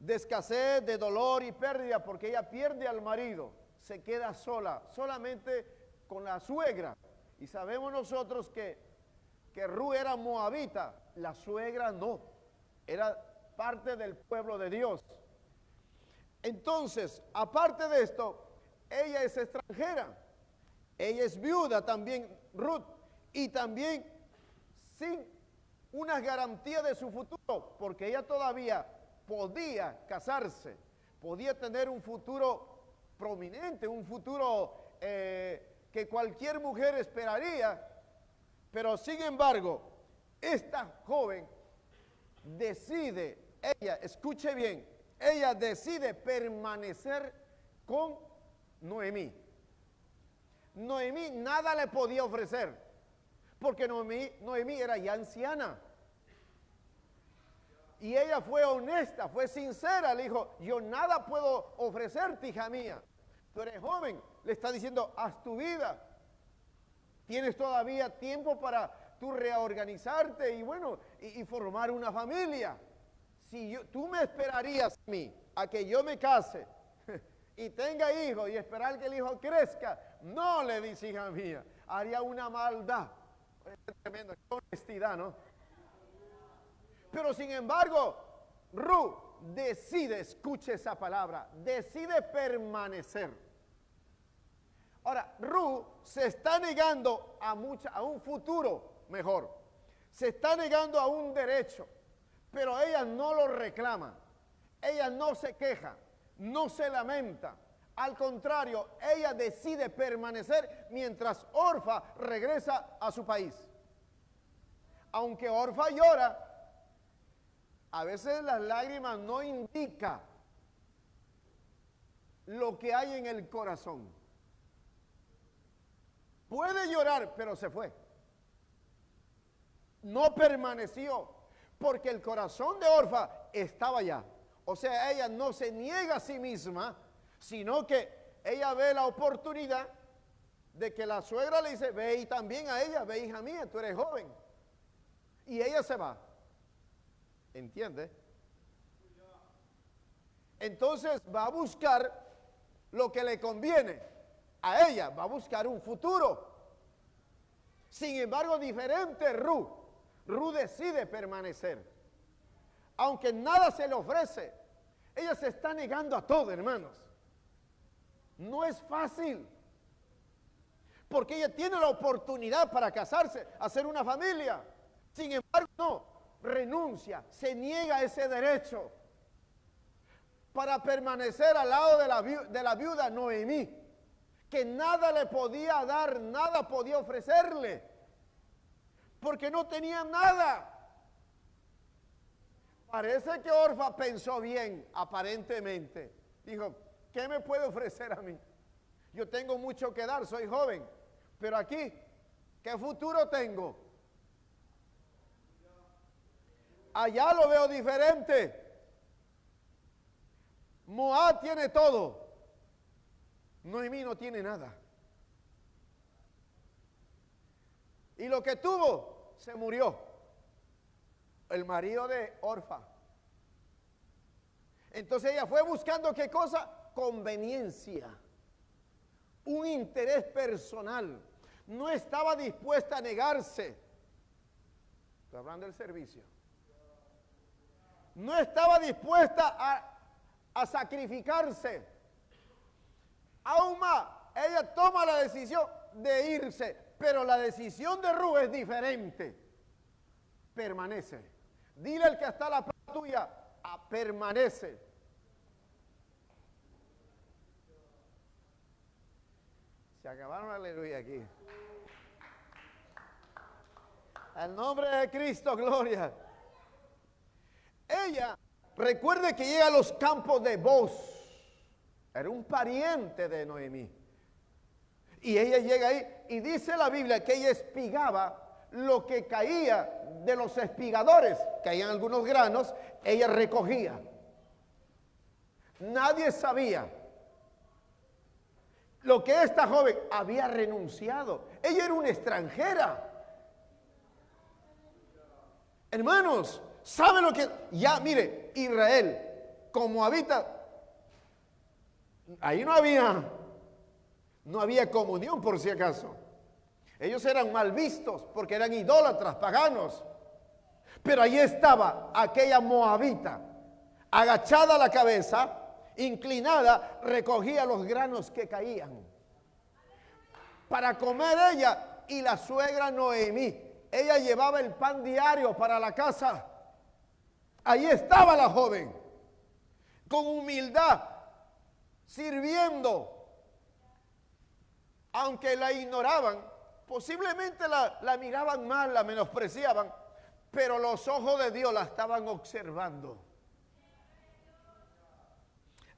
de escasez, de dolor y pérdida, porque ella pierde al marido, se queda sola, solamente con la suegra. Y sabemos nosotros que Ruth era moabita, la suegra no, era parte del pueblo de Dios. Entonces, aparte de esto, ella es extranjera, ella es viuda también, Ruth, y también sin una garantía de su futuro, porque ella todavía podía casarse, podía tener un futuro prominente, un futuro que cualquier mujer esperaría, pero sin embargo, esta joven decide, ella, escuche bien, ella decide permanecer con Noemí. Noemí nada le podía ofrecer, porque Noemí era ya anciana. Y ella fue honesta, fue sincera, le dijo, yo nada puedo ofrecerte, hija mía. Tú eres joven, le está diciendo, haz tu vida. Tienes todavía tiempo para tú reorganizarte y bueno, y formar una familia. Si tú me esperarías a mí, a que yo me case y tenga hijos y esperar que el hijo crezca, no, le dice, hija mía, haría una maldad. Tremendo, qué honestidad, ¿no? Pero sin embargo, Ruth decide, escuche esa palabra, decide permanecer. Ahora, Ruth se está negando a un futuro mejor, se está negando a un derecho, pero ella no lo reclama, ella no se queja, no se lamenta. Al contrario, ella decide permanecer mientras Orfa regresa a su país. Aunque Orfa llora, a veces las lágrimas no indican lo que hay en el corazón. Puede llorar, pero se fue. No permaneció, porque el corazón de Orfa estaba allá. O sea, ella no se niega a sí misma, sino que ella ve la oportunidad de que la suegra le dice, ve y también a ella, ve hija mía, tú eres joven. Y ella se va. ¿Entiende? Entonces va a buscar lo que le conviene a ella, va a buscar un futuro. Sin embargo, diferente Ruth decide permanecer. Aunque nada se le ofrece, ella se está negando a todo, hermanos. No es fácil, porque ella tiene la oportunidad para casarse, hacer una familia. Sin embargo, no, renuncia, se niega ese derecho para permanecer al lado de la viuda Noemí, que nada le podía dar, nada podía ofrecerle, porque no tenía nada. Parece que Orfa pensó bien, aparentemente. Dijo, ¿qué me puede ofrecer a mí? Yo tengo mucho que dar, soy joven, pero aquí, ¿qué futuro tengo? Allá lo veo diferente. Moab tiene todo. Noemí no tiene nada. Y lo que tuvo, se murió. El marido de Orfa. Entonces ella fue buscando ¿qué cosa? Conveniencia. Un interés personal. No estaba dispuesta a negarse. Estoy hablando del servicio. No estaba dispuesta a sacrificarse. Aún más, ella toma la decisión de irse, pero la decisión de Ruth es diferente. Permanece. Dile al que está a la par tuya, permanece. Se acabaron, aleluya, aquí. Al nombre de Cristo, gloria. Ella, recuerde que llega a los campos de Boz. Era un pariente de Noemí. Y ella llega ahí y dice la Biblia que ella espigaba lo que caía de los espigadores. Caían algunos granos, ella recogía. Nadie sabía lo que esta joven había renunciado. Ella era una extranjera. Hermanos, ¿saben lo que? Ya, mire, Israel como habita, ahí no había comunión por si acaso. Ellos eran mal vistos porque eran idólatras, paganos. Pero ahí estaba aquella moabita, agachada la cabeza, inclinada, recogía los granos que caían para comer ella y la suegra Noemí. Ella llevaba el pan diario para la casa. Ahí estaba la joven, con humildad, sirviendo. Aunque la ignoraban, posiblemente la miraban mal, la menospreciaban, pero los ojos de Dios la estaban observando.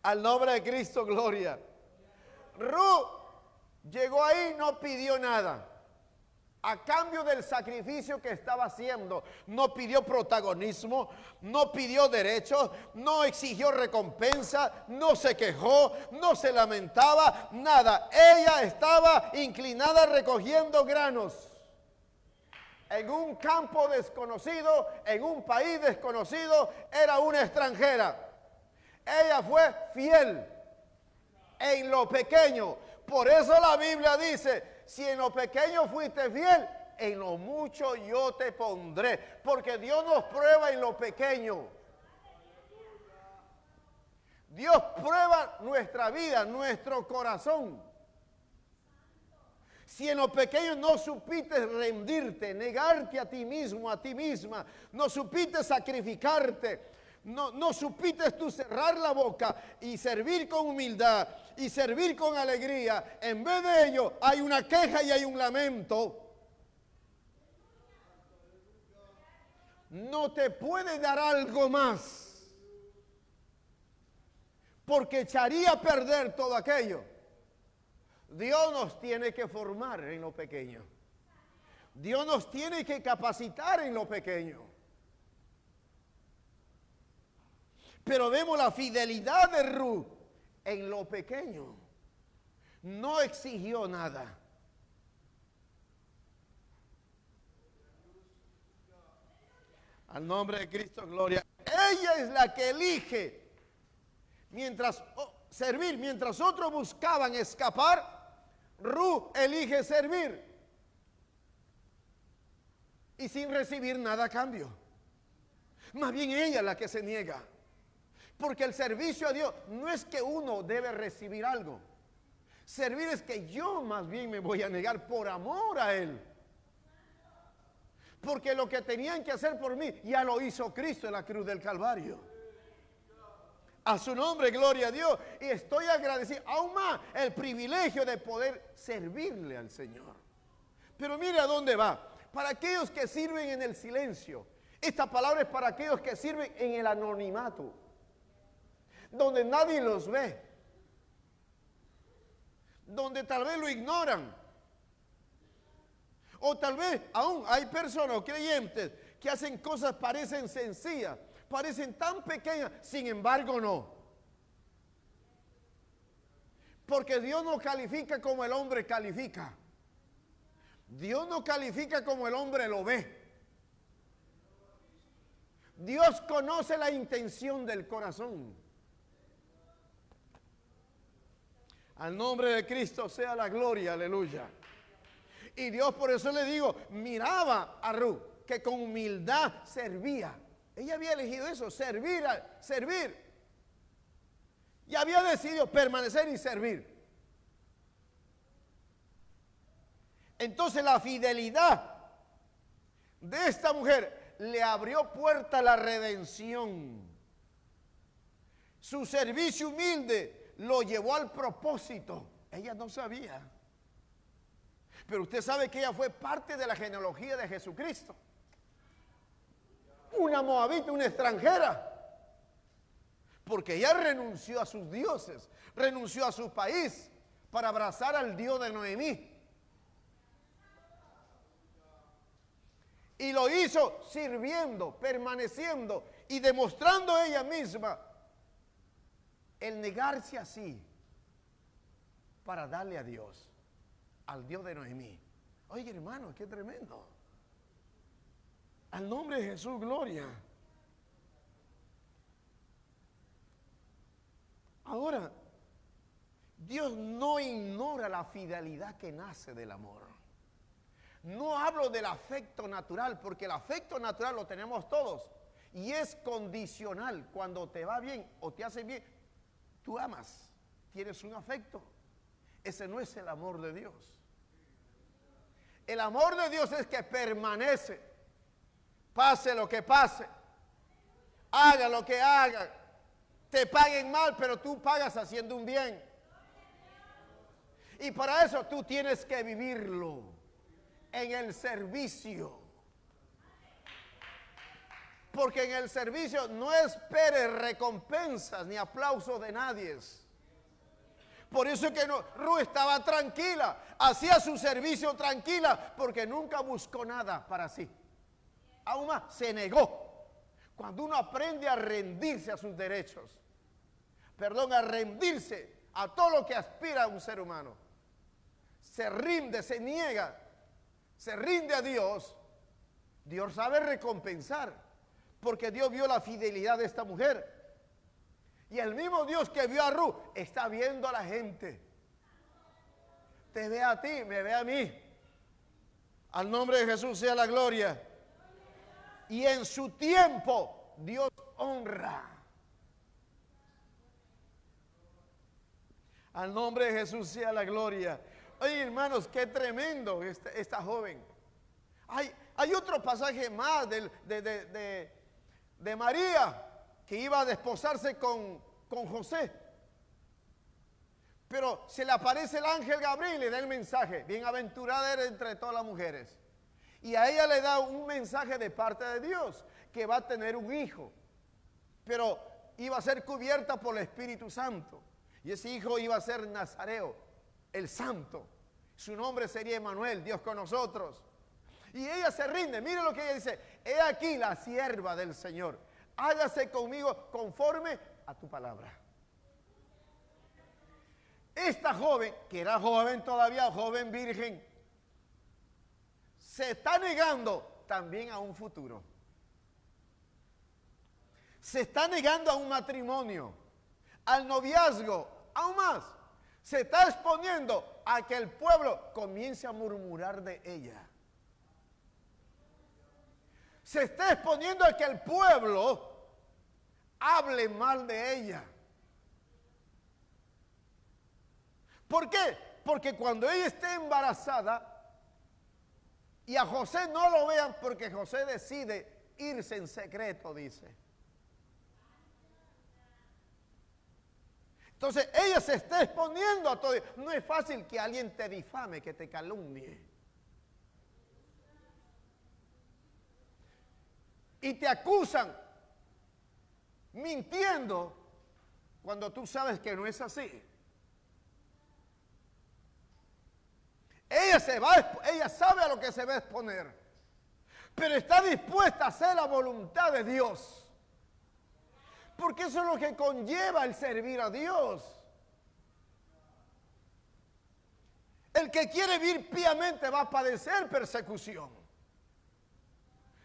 Al nombre de Cristo, gloria. Ruth llegó ahí, no pidió nada. A cambio del sacrificio que estaba haciendo, no pidió protagonismo, no pidió derechos, no exigió recompensa, no se quejó, no se lamentaba, nada. Ella estaba inclinada recogiendo granos. En un campo desconocido, en un país desconocido, era una extranjera. Ella fue fiel en lo pequeño. Por eso la Biblia dice, si en lo pequeño fuiste fiel, en lo mucho yo te pondré. Porque Dios nos prueba en lo pequeño. Dios prueba nuestra vida, nuestro corazón. Si en lo pequeño no supiste rendirte, negarte a ti mismo, a ti misma, no supiste sacrificarte, no supiste tú cerrar la boca y servir con humildad y servir con alegría, en vez de ello hay una queja y hay un lamento, no te puede dar algo más, porque echaría a perder todo aquello. Dios nos tiene que formar en lo pequeño. Dios nos tiene que capacitar en lo pequeño. Pero vemos la fidelidad de Ruth en lo pequeño. No exigió nada. Al nombre de Cristo, gloria. Ella es la que elige. Servir, mientras otros buscaban escapar, Ruth elige servir y sin recibir nada a cambio. Más bien ella es la que se niega, porque el servicio a Dios no es que uno debe recibir algo. Servir es que yo más bien me voy a negar por amor a Él, porque lo que tenían que hacer por mí ya lo hizo Cristo en la cruz del Calvario. A su nombre, gloria a Dios. Y estoy agradecido aún más el privilegio de poder servirle al Señor. Pero mire a dónde va. Para aquellos que sirven en el silencio. Esta palabra es para aquellos que sirven en el anonimato, donde nadie los ve, donde tal vez lo ignoran. O tal vez aún hay personas o creyentes que hacen cosas, parecen sencillas, parecen tan pequeñas, sin embargo no. Porque Dios no califica como el hombre califica. Dios no califica como el hombre lo ve. Dios conoce la intención del corazón. Al nombre de Cristo sea la gloria, aleluya. Y Dios, por eso le digo, miraba a Ruth, que con humildad servía. Ella había elegido eso, servir. Y había decidido permanecer y servir. Entonces la fidelidad de esta mujer le abrió puerta a la redención. Su servicio humilde lo llevó al propósito. Ella no sabía. Pero usted sabe que ella fue parte de la genealogía de Jesucristo. Una moabita, una extranjera. Porque ella renunció a sus dioses, renunció a su país para abrazar al Dios de Noemí. Y lo hizo sirviendo, permaneciendo y demostrando ella misma el negarse así para darle a Dios, al Dios de Noemí. Oye, hermano, qué tremendo. Al nombre de Jesús, gloria. Ahora, Dios no ignora la fidelidad que nace del amor. No hablo del afecto natural, porque el afecto natural lo tenemos todos. Y es condicional. Cuando te va bien o te hace bien, tú amas, tienes un afecto. Ese no es el amor de Dios. El amor de Dios es que permanece, pase lo que pase, haga lo que haga, te paguen mal, pero tú pagas haciendo un bien. Y para eso tú tienes que vivirlo en el servicio. Porque en el servicio no esperes recompensas ni aplausos de nadie. Por eso es que Ruth estaba tranquila, hacía su servicio tranquila, porque nunca buscó nada para sí. Aún más, se negó. Cuando uno aprende a rendirse a sus derechos, a rendirse a todo lo que aspira a un ser humano, se rinde, se niega, se rinde a Dios, Dios sabe recompensar. Porque Dios vio la fidelidad de esta mujer. Y el mismo Dios que vio a Ruth está viendo a la gente. Te ve a ti, me ve a mí. Al nombre de Jesús sea la gloria. Y en su tiempo Dios honra. Al nombre de Jesús sea la gloria. Oye, hermanos, qué tremendo esta joven. Hay otro pasaje más de María, que iba a desposarse con José. Pero se le aparece el ángel Gabriel y le da el mensaje: bienaventurada eres entre todas las mujeres. Y a ella le da un mensaje de parte de Dios, que va a tener un hijo, pero iba a ser cubierta por el Espíritu Santo. Y ese hijo iba a ser Nazareo, el Santo. Su nombre sería Emmanuel, Dios con nosotros. Y ella se rinde. Mire lo que ella dice: he aquí la sierva del Señor, hágase conmigo conforme a tu palabra. Esta joven, que era joven todavía, joven virgen, se está negando también a un futuro. Se está negando a un matrimonio, al noviazgo, aún más. Se está exponiendo a que el pueblo comience a murmurar de ella. Se está exponiendo a que el pueblo hable mal de ella. ¿Por qué? Porque cuando ella esté embarazada y a José no lo vean, porque José decide irse en secreto, dice. Entonces ella se está exponiendo a todo. No es fácil que alguien te difame, que te calumnie. Y te acusan mintiendo cuando tú sabes que no es así. Ella sabe a lo que se va a exponer, pero está dispuesta a hacer la voluntad de Dios. Porque eso es lo que conlleva el servir a Dios. El que quiere vivir piamente va a padecer persecución.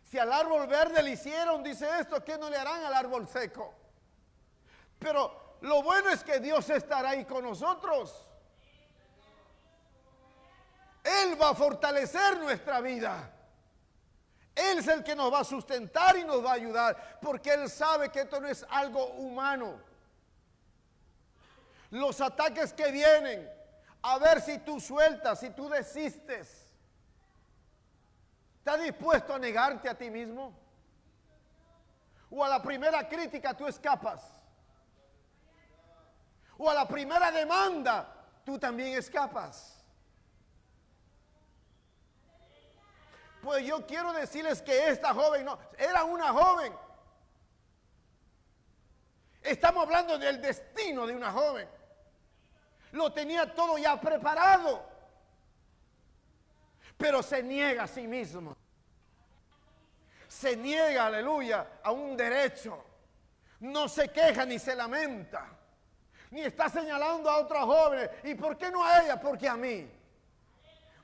Si al árbol verde le hicieron, dice esto, ¿qué no le harán al árbol seco? Pero lo bueno es que Dios estará ahí con nosotros. Él va a fortalecer nuestra vida. Él es el que nos va a sustentar y nos va a ayudar, porque Él sabe que esto no es algo humano. Los ataques que vienen, a ver si tú sueltas, si tú desistes. ¿Estás dispuesto a negarte a ti mismo? ¿O a la primera crítica tú escapas? ¿O a la primera demanda tú también escapas? Pues yo quiero decirles que esta joven no, era una joven. Estamos hablando del destino de una joven. Lo tenía todo ya preparado, pero se niega a sí mismo. Se niega, aleluya, a un derecho. No se queja ni se lamenta, ni está señalando a otros jóvenes. ¿Y por qué no a ella? Porque a mí.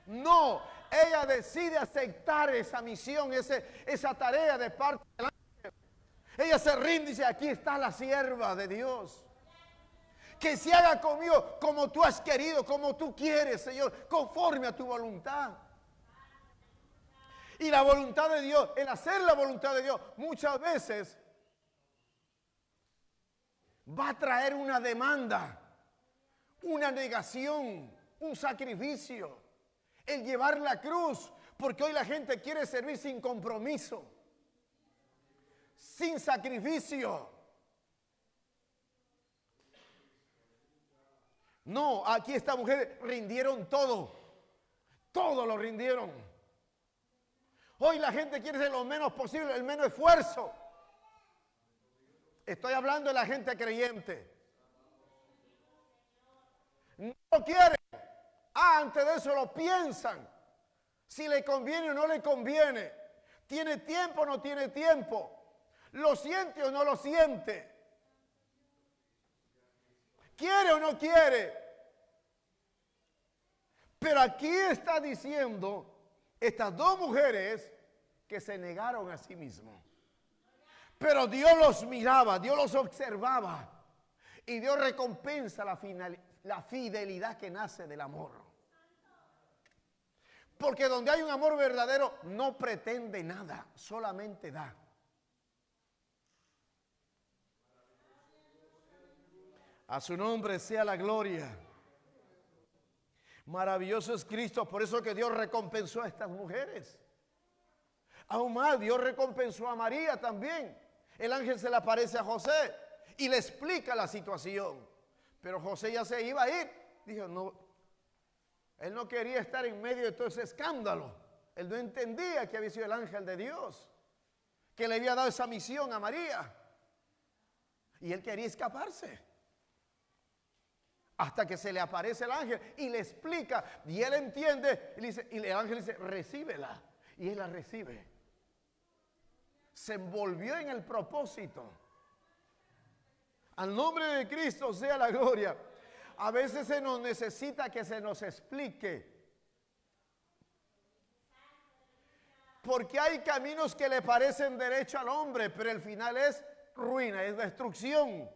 No, ella decide aceptar esa misión, esa tarea de parte del ángel. Ella se rinde y dice: aquí está la sierva de Dios, Que se haga conmigo como tú has querido, como tú quieres, Señor, conforme a tu voluntad. Y la voluntad de Dios, el hacer la voluntad de Dios, muchas veces va a traer una demanda, una negación, un sacrificio, el llevar la cruz, porque hoy la gente quiere servir sin compromiso, sin sacrificio. No, aquí estas mujeres rindieron todo, todo lo rindieron. Hoy la gente quiere hacer lo menos posible, el menos esfuerzo. Estoy hablando de la gente creyente. No lo quieren. Antes de eso lo piensan. Si le conviene o no le conviene. ¿Tiene tiempo o no tiene tiempo? ¿Lo siente o no lo siente? ¿Quiere o no quiere? Pero aquí está diciendo estas dos mujeres que se negaron a sí mismos. Pero Dios los miraba, Dios los observaba. Y Dios recompensa la fidelidad que nace del amor. Porque donde hay un amor verdadero no pretende nada, solamente da. A su nombre sea la gloria. Maravilloso es Cristo, por eso que Dios recompensó a estas mujeres. Aún más, Dios recompensó a María también. El ángel se le aparece a José y le explica la situación. Pero José ya se iba a ir. Dijo, no, él no quería estar en medio de todo ese escándalo. Él no entendía que había sido el ángel de Dios, que le había dado esa misión a María. Y él quería escaparse. Hasta que se le aparece el ángel y le explica. Y él entiende. Y el ángel dice, recíbela. Y él la recibe. Se envolvió en el propósito. Al nombre de Cristo sea la gloria. A veces se nos necesita que se nos explique. Porque hay caminos que le parecen derecho al hombre, pero el final es ruina, es destrucción.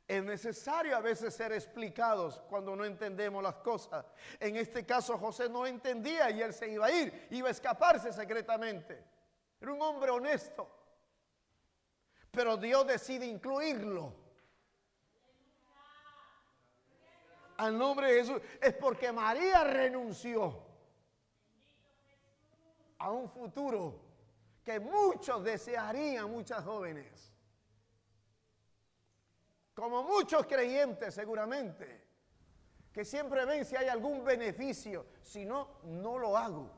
Es necesario a veces ser explicados cuando no entendemos las cosas. En este caso José no entendía y él se iba a ir, iba a escaparse secretamente. Era un hombre honesto. Pero Dios decide incluirlo. Al nombre de Jesús. Es porque María renunció a un futuro que muchos desearían, muchas jóvenes. Como muchos creyentes seguramente, que siempre ven si hay algún beneficio. Si no, no lo hago.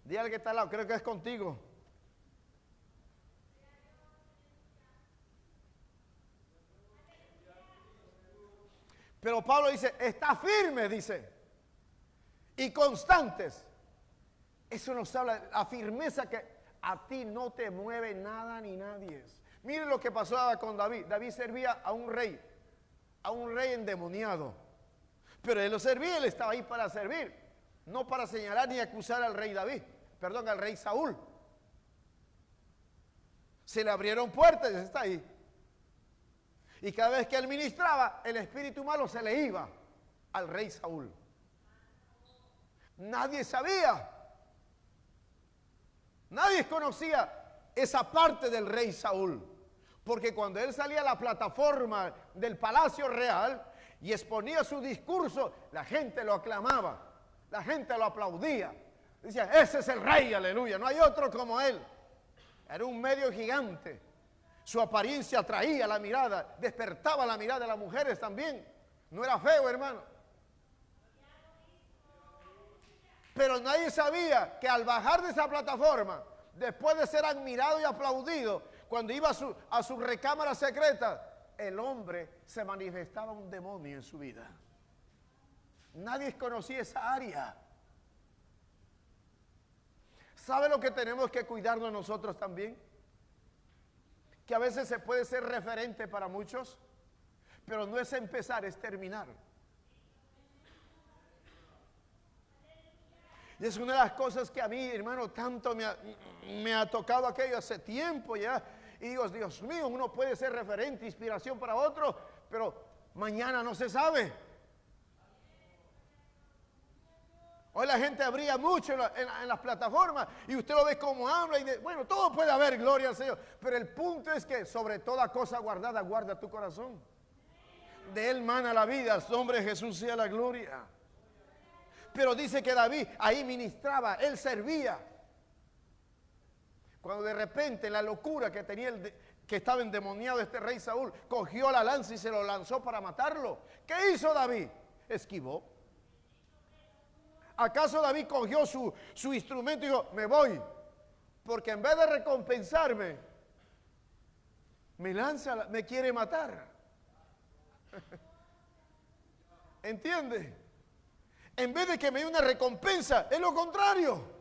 Dígale que está al lado, creo que es contigo. Pero Pablo dice, está firme, dice, y constantes. Eso nos habla de la firmeza que a ti no te mueve nada ni nadie. Miren lo que pasó con David. David servía a un rey endemoniado. Pero él lo servía, él estaba ahí para servir, no para señalar ni acusar al rey David, perdón, al rey Saúl. Se le abrieron puertas y está ahí. Y cada vez que él ministraba, el espíritu malo se le iba al rey Saúl. Nadie sabía. Nadie conocía esa parte del rey Saúl. Porque cuando él salía a la plataforma del palacio real y exponía su discurso, la gente lo aclamaba, la gente lo aplaudía. Decía, ese es el rey, aleluya, no hay otro como él. Era un medio gigante. Su apariencia atraía la mirada, despertaba la mirada de las mujeres también. No era feo, hermano. Pero nadie sabía que al bajar de esa plataforma, después de ser admirado y aplaudido, cuando iba a su recámara secreta, el hombre se manifestaba un demonio en su vida. Nadie conocía esa área. ¿Sabe lo que tenemos que cuidarnos nosotros también? Que a veces se puede ser referente para muchos, pero no es empezar, es terminar. Y es una de las cosas que a mí, hermano, tanto me ha tocado aquello hace tiempo ya. Y digo, Dios mío, uno puede ser referente, inspiración para otro, pero mañana no se sabe. Hoy la gente brilla mucho en las plataformas y usted lo ve como habla y bueno, todo puede haber, gloria al Señor. Pero el punto es que sobre toda cosa guardada, guarda tu corazón. De él mana la vida, al nombre de Jesús sea la gloria. Pero dice que David ahí ministraba, él servía. Cuando de repente la locura que tenía que estaba endemoniado este rey Saúl, cogió la lanza y se lo lanzó para matarlo. ¿Qué hizo David? Esquivó. ¿Acaso David cogió su instrumento y dijo, me voy? Porque en vez de recompensarme, me quiere matar. ¿Entiende? En vez de que me dé una recompensa, es lo contrario.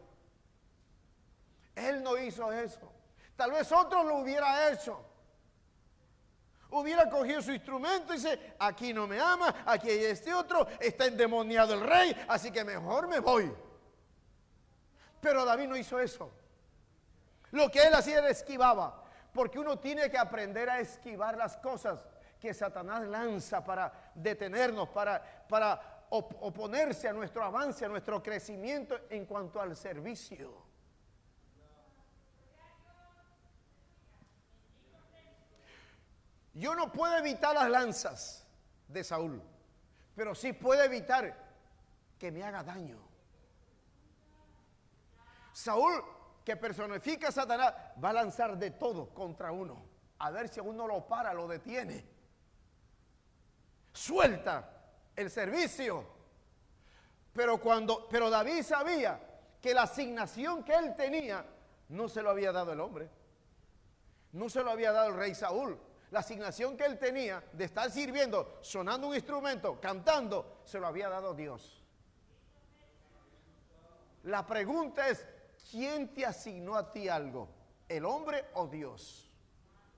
Él no hizo eso. Tal vez otro lo hubiera hecho. Hubiera cogido su instrumento y dice, aquí no me ama, aquí hay este otro, está endemoniado el rey, así que mejor me voy. Pero David no hizo eso. Lo que él hacía era esquivaba, porque uno tiene que aprender a esquivar las cosas que Satanás lanza para detenernos, para oponerse a nuestro avance, a nuestro crecimiento en cuanto al servicio. Yo no puedo evitar las lanzas de Saúl, pero sí puedo evitar que me haga daño. Saúl, que personifica a Satanás, va a lanzar de todo contra uno, a ver si uno lo para, lo detiene. Suelta el servicio. Pero David sabía que la asignación que él tenía no se lo había dado el hombre, no se lo había dado el rey Saúl. La asignación que él tenía de estar sirviendo, sonando un instrumento, cantando, se lo había dado Dios. La pregunta es, ¿quién te asignó a ti algo? ¿El hombre o Dios?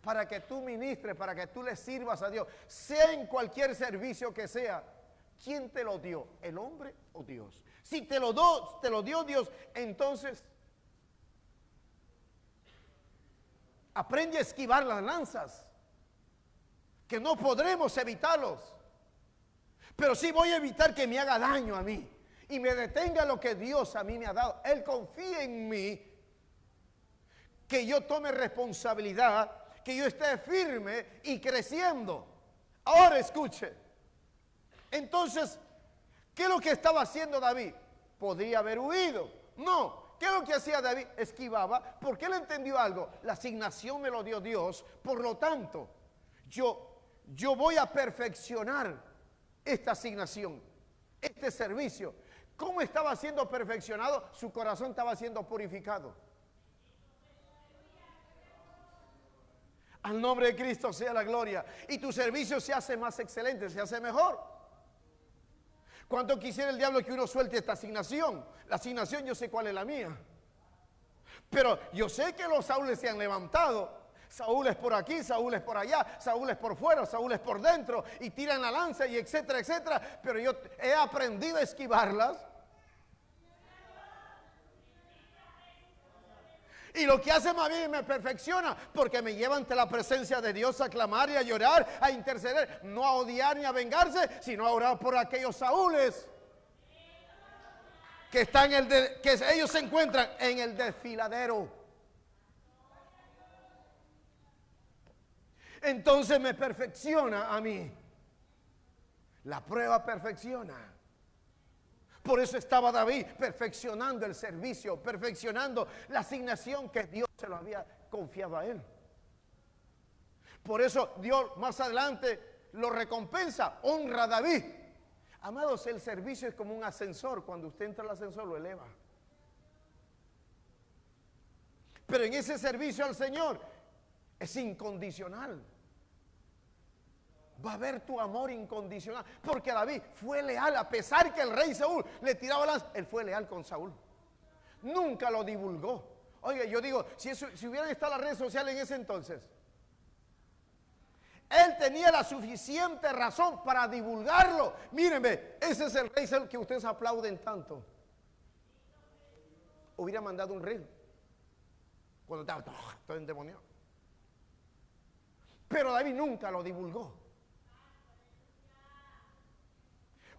Para que tú ministres, para que tú le sirvas a Dios, sea en cualquier servicio que sea, ¿quién te lo dio? ¿El hombre o Dios? Si te lo dio Dios, entonces aprende a esquivar las lanzas, que no podremos evitarlos, pero sí voy a evitar que me haga daño a mí y me detenga lo que Dios a mí me ha dado. Él confía en mí, que yo tome responsabilidad, que yo esté firme y creciendo. Ahora escuche, entonces, ¿qué es lo que estaba haciendo David? ¿Podría haber huido? No. ¿Qué es lo que hacía David? Esquivaba, porque él entendió algo. La asignación me lo dio Dios, por lo tanto, yo voy a perfeccionar esta asignación, este servicio. ¿Cómo estaba siendo perfeccionado? Su corazón estaba siendo purificado. Al nombre de Cristo sea la gloria. Y tu servicio se hace más excelente, se hace mejor. ¿Cuánto quisiera el diablo que uno suelte esta asignación? La asignación yo sé cuál es la mía. Pero yo sé que los Saúles se han levantado. Saúl es por aquí, Saúl es por allá, Saúl es por fuera, Saúl es por dentro, y tiran la lanza y etcétera, etcétera. Pero yo he aprendido a esquivarlas. Y lo que hace más bien me perfecciona, porque me lleva ante la presencia de Dios a clamar y a llorar, a interceder, no a odiar ni a vengarse, sino a orar por aquellos Saúles que están que ellos se encuentran en el desfiladero. Entonces me perfecciona a mí. La prueba perfecciona. Por eso estaba David perfeccionando el servicio, perfeccionando la asignación que Dios se lo había confiado a él. Por eso Dios más adelante lo recompensa, honra a David. Amados, el servicio es como un ascensor. Cuando usted entra al ascensor lo eleva. Pero en ese servicio al Señor es incondicional. Va a haber tu amor incondicional. Porque David fue leal, a pesar que el rey Saúl le tiraba lanza, él fue leal con Saúl. Nunca lo divulgó. Oye, yo digo, si hubieran estado las redes sociales en ese entonces, él tenía la suficiente razón para divulgarlo. Mírenme, ese es el rey Saúl que ustedes aplauden tanto. Hubiera mandado un reel cuando estaba todo endemoniado. Pero David nunca lo divulgó.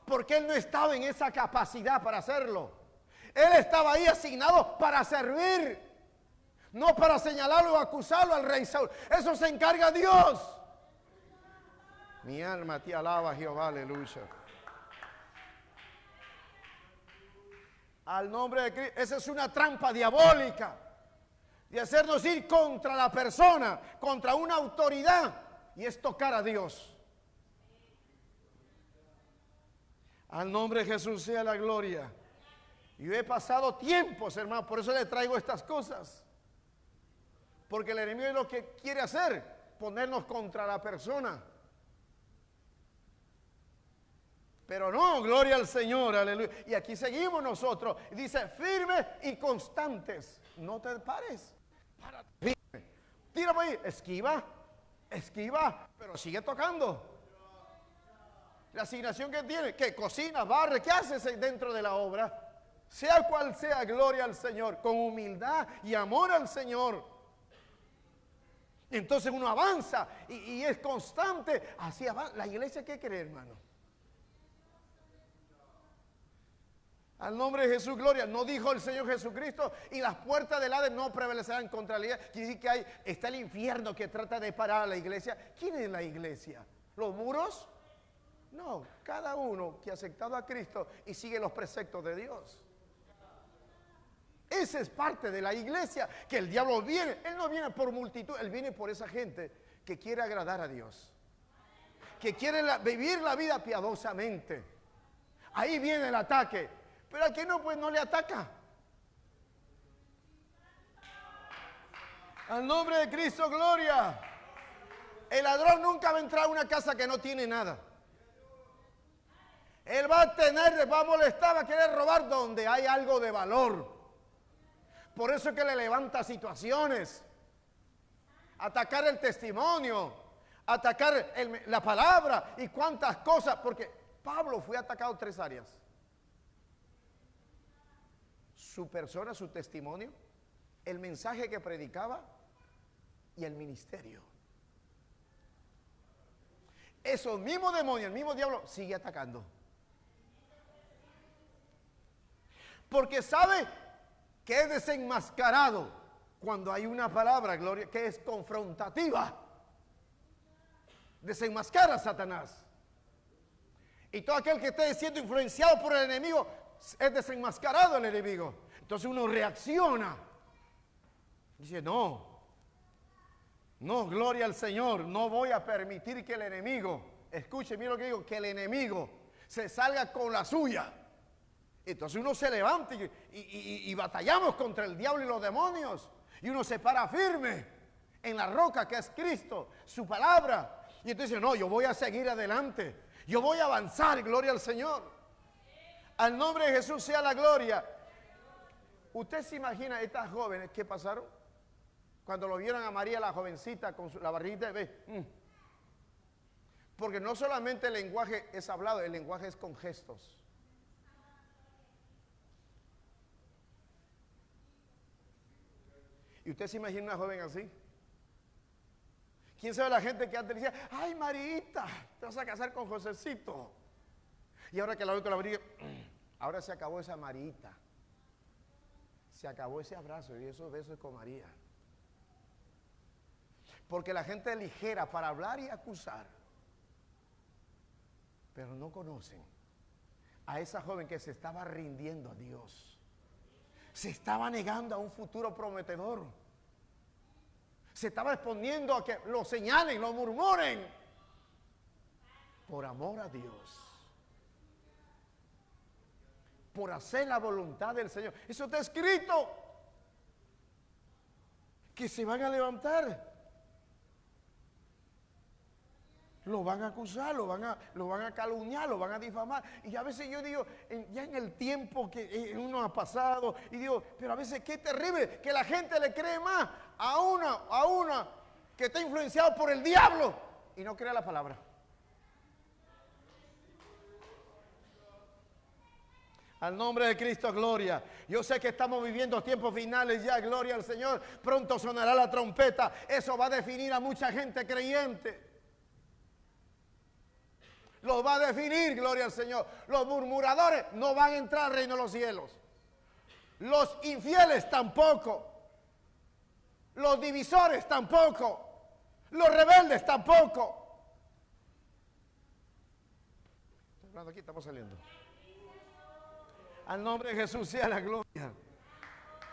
Porque él no estaba en esa capacidad para hacerlo. Él estaba ahí asignado para servir, no para señalarlo o acusarlo al rey Saúl. Eso se encarga Dios. Mi alma te alaba, Jehová, aleluya. Al nombre de Cristo. Esa es una trampa diabólica de hacernos ir contra la persona, contra una autoridad, y es tocar a Dios. Al nombre de Jesús sea la gloria. Yo he pasado tiempos, hermano, por eso le traigo estas cosas. Porque el enemigo es lo que quiere hacer, ponernos contra la persona. Pero no, gloria al Señor, aleluya. Y aquí seguimos nosotros. Dice, firmes y constantes. No te pares. Párate, firme. Tira por ahí, esquiva, pero sigue tocando. La asignación que tiene, que cocina, barre, ¿qué haces dentro de la obra? Sea cual sea, gloria al Señor, con humildad y amor al Señor. Entonces uno avanza y es constante. Así avanza. La iglesia, ¿qué cree, hermano? Al nombre de Jesús, gloria. No dijo el Señor Jesucristo, y las puertas del Hades no prevalecerán contra la iglesia. Quiere decir que está el infierno que trata de parar a la iglesia. ¿Quién es la iglesia? ¿Los muros? No, cada uno que ha aceptado a Cristo y sigue los preceptos de Dios. Esa es parte de la iglesia, que el diablo viene. Él no viene por multitud, él viene por esa gente que quiere agradar a Dios, que quiere vivir la vida piadosamente. Ahí viene el ataque. Pero al que no, pues no le ataca. Al nombre de Cristo, gloria. El ladrón nunca va a entrar a una casa que no tiene nada. Él va a molestar, va a querer robar donde hay algo de valor. Por eso es que le levanta situaciones. Atacar el testimonio, atacar la palabra y cuántas cosas. Porque Pablo fue atacado en 3 áreas. Su persona, su testimonio, el mensaje que predicaba y el ministerio. Esos mismos demonios, el mismo diablo sigue atacando. Porque sabe que es desenmascarado cuando hay una palabra, gloria, que es confrontativa. Desenmascara a Satanás. Y todo aquel que esté siendo influenciado por el enemigo, es desenmascarado el enemigo. Entonces uno reacciona. Dice, no, gloria al Señor, no voy a permitir que el enemigo, escuche, mire lo que digo, que el enemigo se salga con la suya. Entonces uno se levanta y batallamos contra el diablo y los demonios. Y uno se para firme en la roca que es Cristo, su palabra. Y entonces dice, no, yo voy a seguir adelante. Yo voy a avanzar, gloria al Señor. Al nombre de Jesús sea la gloria. ¿Usted se imagina estas jóvenes qué pasaron? Cuando lo vieron a María, la jovencita, con la barriguita, porque no solamente el lenguaje es hablado, el lenguaje es con gestos. ¿Y usted se imagina una joven así? ¿Quién sabe la gente que antes decía, ay Marita, te vas a casar con Josecito? Y ahora que la veo con la barriga, ahora se acabó esa Marita. Se acabó ese abrazo y esos besos con María. Porque la gente es ligera para hablar y acusar, pero no conocen a esa joven que se estaba rindiendo a Dios. Se estaba negando a un futuro prometedor. Se estaba exponiendo a que lo señalen, lo murmuren. Por amor a Dios. Por hacer la voluntad del Señor. Eso está escrito. Que se van a levantar. Lo van a acusar, lo van a calumniar, lo van a difamar. Y a veces yo digo, ya en el tiempo que uno ha pasado, y digo, pero a veces qué terrible que la gente le cree más a una que está influenciado por el diablo y no cree la palabra. Al nombre de Cristo, gloria. Yo sé que estamos viviendo tiempos finales ya, gloria al Señor. Pronto sonará la trompeta. Eso va a definir a mucha gente creyente. Los va a definir, gloria al Señor. Los murmuradores no van a entrar al reino de los cielos. Los infieles tampoco. Los divisores tampoco. Los rebeldes tampoco. Estoy hablando aquí, estamos saliendo. Al nombre de Jesús sea la gloria.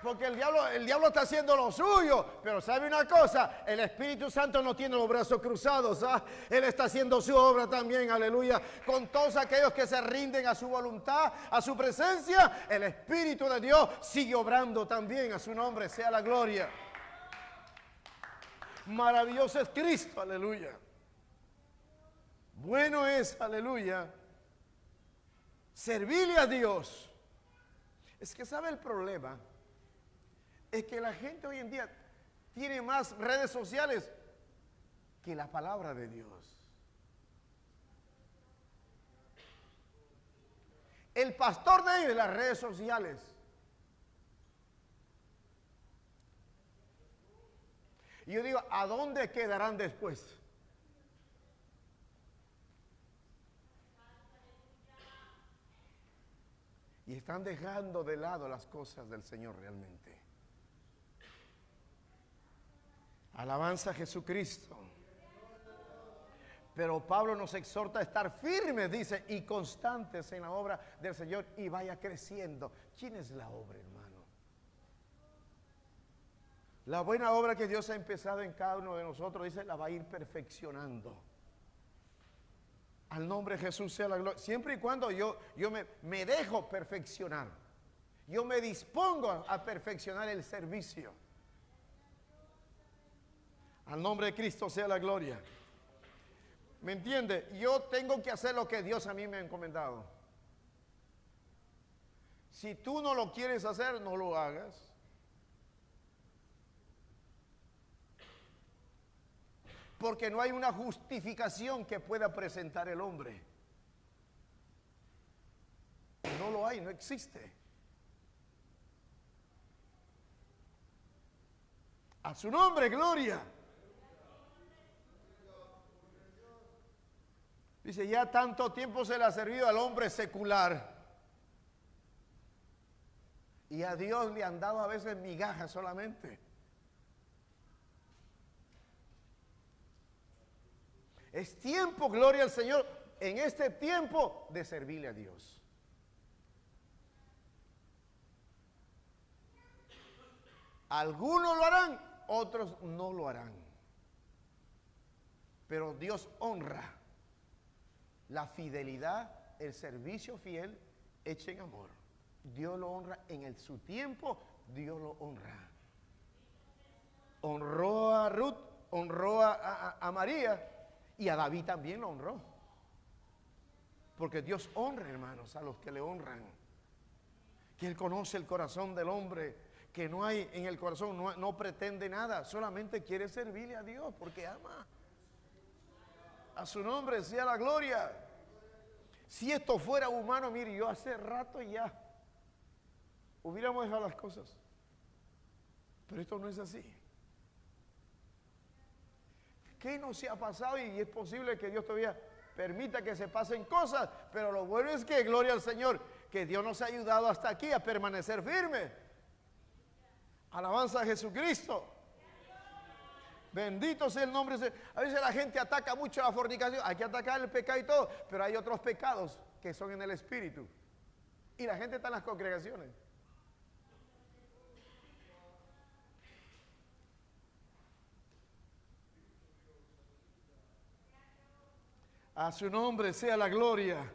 Porque el diablo está haciendo lo suyo. Pero ¿sabe una cosa? El Espíritu Santo no tiene los brazos cruzados. Él está haciendo su obra también, aleluya. Con todos aquellos que se rinden a su voluntad, a su presencia, el Espíritu de Dios sigue obrando también. A su nombre sea la gloria. Maravilloso es Cristo, aleluya. Bueno es, aleluya, servirle a Dios. Es que ¿sabe el problema? Es que la gente hoy en día tiene más redes sociales que la palabra de Dios. El pastor de ellos de las redes sociales. Y yo digo, ¿a dónde quedarán después? Y están dejando de lado las cosas del Señor realmente. Alabanza a Jesucristo. Pero Pablo nos exhorta a estar firmes, dice, y constantes en la obra del Señor y vaya creciendo. ¿Quién es la obra, hermano? La buena obra que Dios ha empezado en cada uno de nosotros, dice, la va a ir perfeccionando. Al nombre de Jesús sea la gloria. Siempre y cuando yo me dejo perfeccionar. Yo me dispongo a perfeccionar el servicio. Al nombre de Cristo sea la gloria. ¿Me entiende? Yo tengo que hacer lo que Dios a mí me ha encomendado. Si tú no lo quieres hacer, no lo hagas. Porque no hay una justificación que pueda presentar el hombre. No lo hay, no existe. A su nombre, gloria. Dice, ya tanto tiempo se le ha servido al hombre secular. Y a Dios le han dado a veces migajas solamente. Es tiempo, gloria al Señor, en este tiempo de servirle a Dios. Algunos lo harán, otros no lo harán. Pero Dios honra la fidelidad, el servicio fiel hecho en amor. Dios lo honra en su tiempo, Dios lo honra. Honró a Ruth, honró a María. Y a David también lo honró. Porque Dios honra, hermanos, a los que le honran. Que Él conoce el corazón del hombre. Que no hay en el corazón, no pretende nada. Solamente quiere servirle a Dios porque ama. A su nombre sea la gloria. Si esto fuera humano, mire, yo hace rato ya hubiéramos dejado las cosas. Pero esto no es así. ¿Qué no se ha pasado? Y es posible que Dios todavía permita que se pasen cosas, pero lo bueno es que, gloria al Señor, que Dios nos ha ayudado hasta aquí a permanecer firmes. Alabanza a Jesucristo. Bendito sea el nombre. A veces la gente ataca mucho la fornicación, hay que atacar el pecado y todo, pero hay otros pecados que son en el espíritu. Y la gente está en las congregaciones. A su nombre sea la gloria.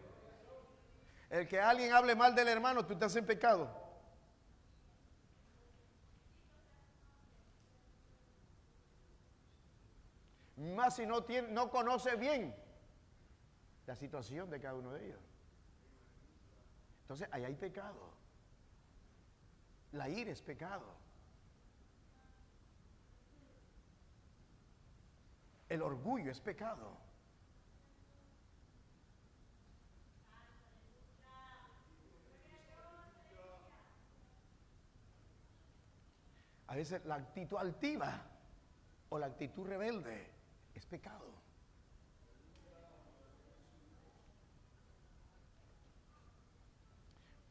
El que alguien hable mal del hermano, tú estás en pecado. Más si no conoce bien la situación de cada uno de ellos. Entonces, ahí hay pecado. La ira es pecado. El orgullo es pecado. veces la actitud altiva o la actitud rebelde es pecado.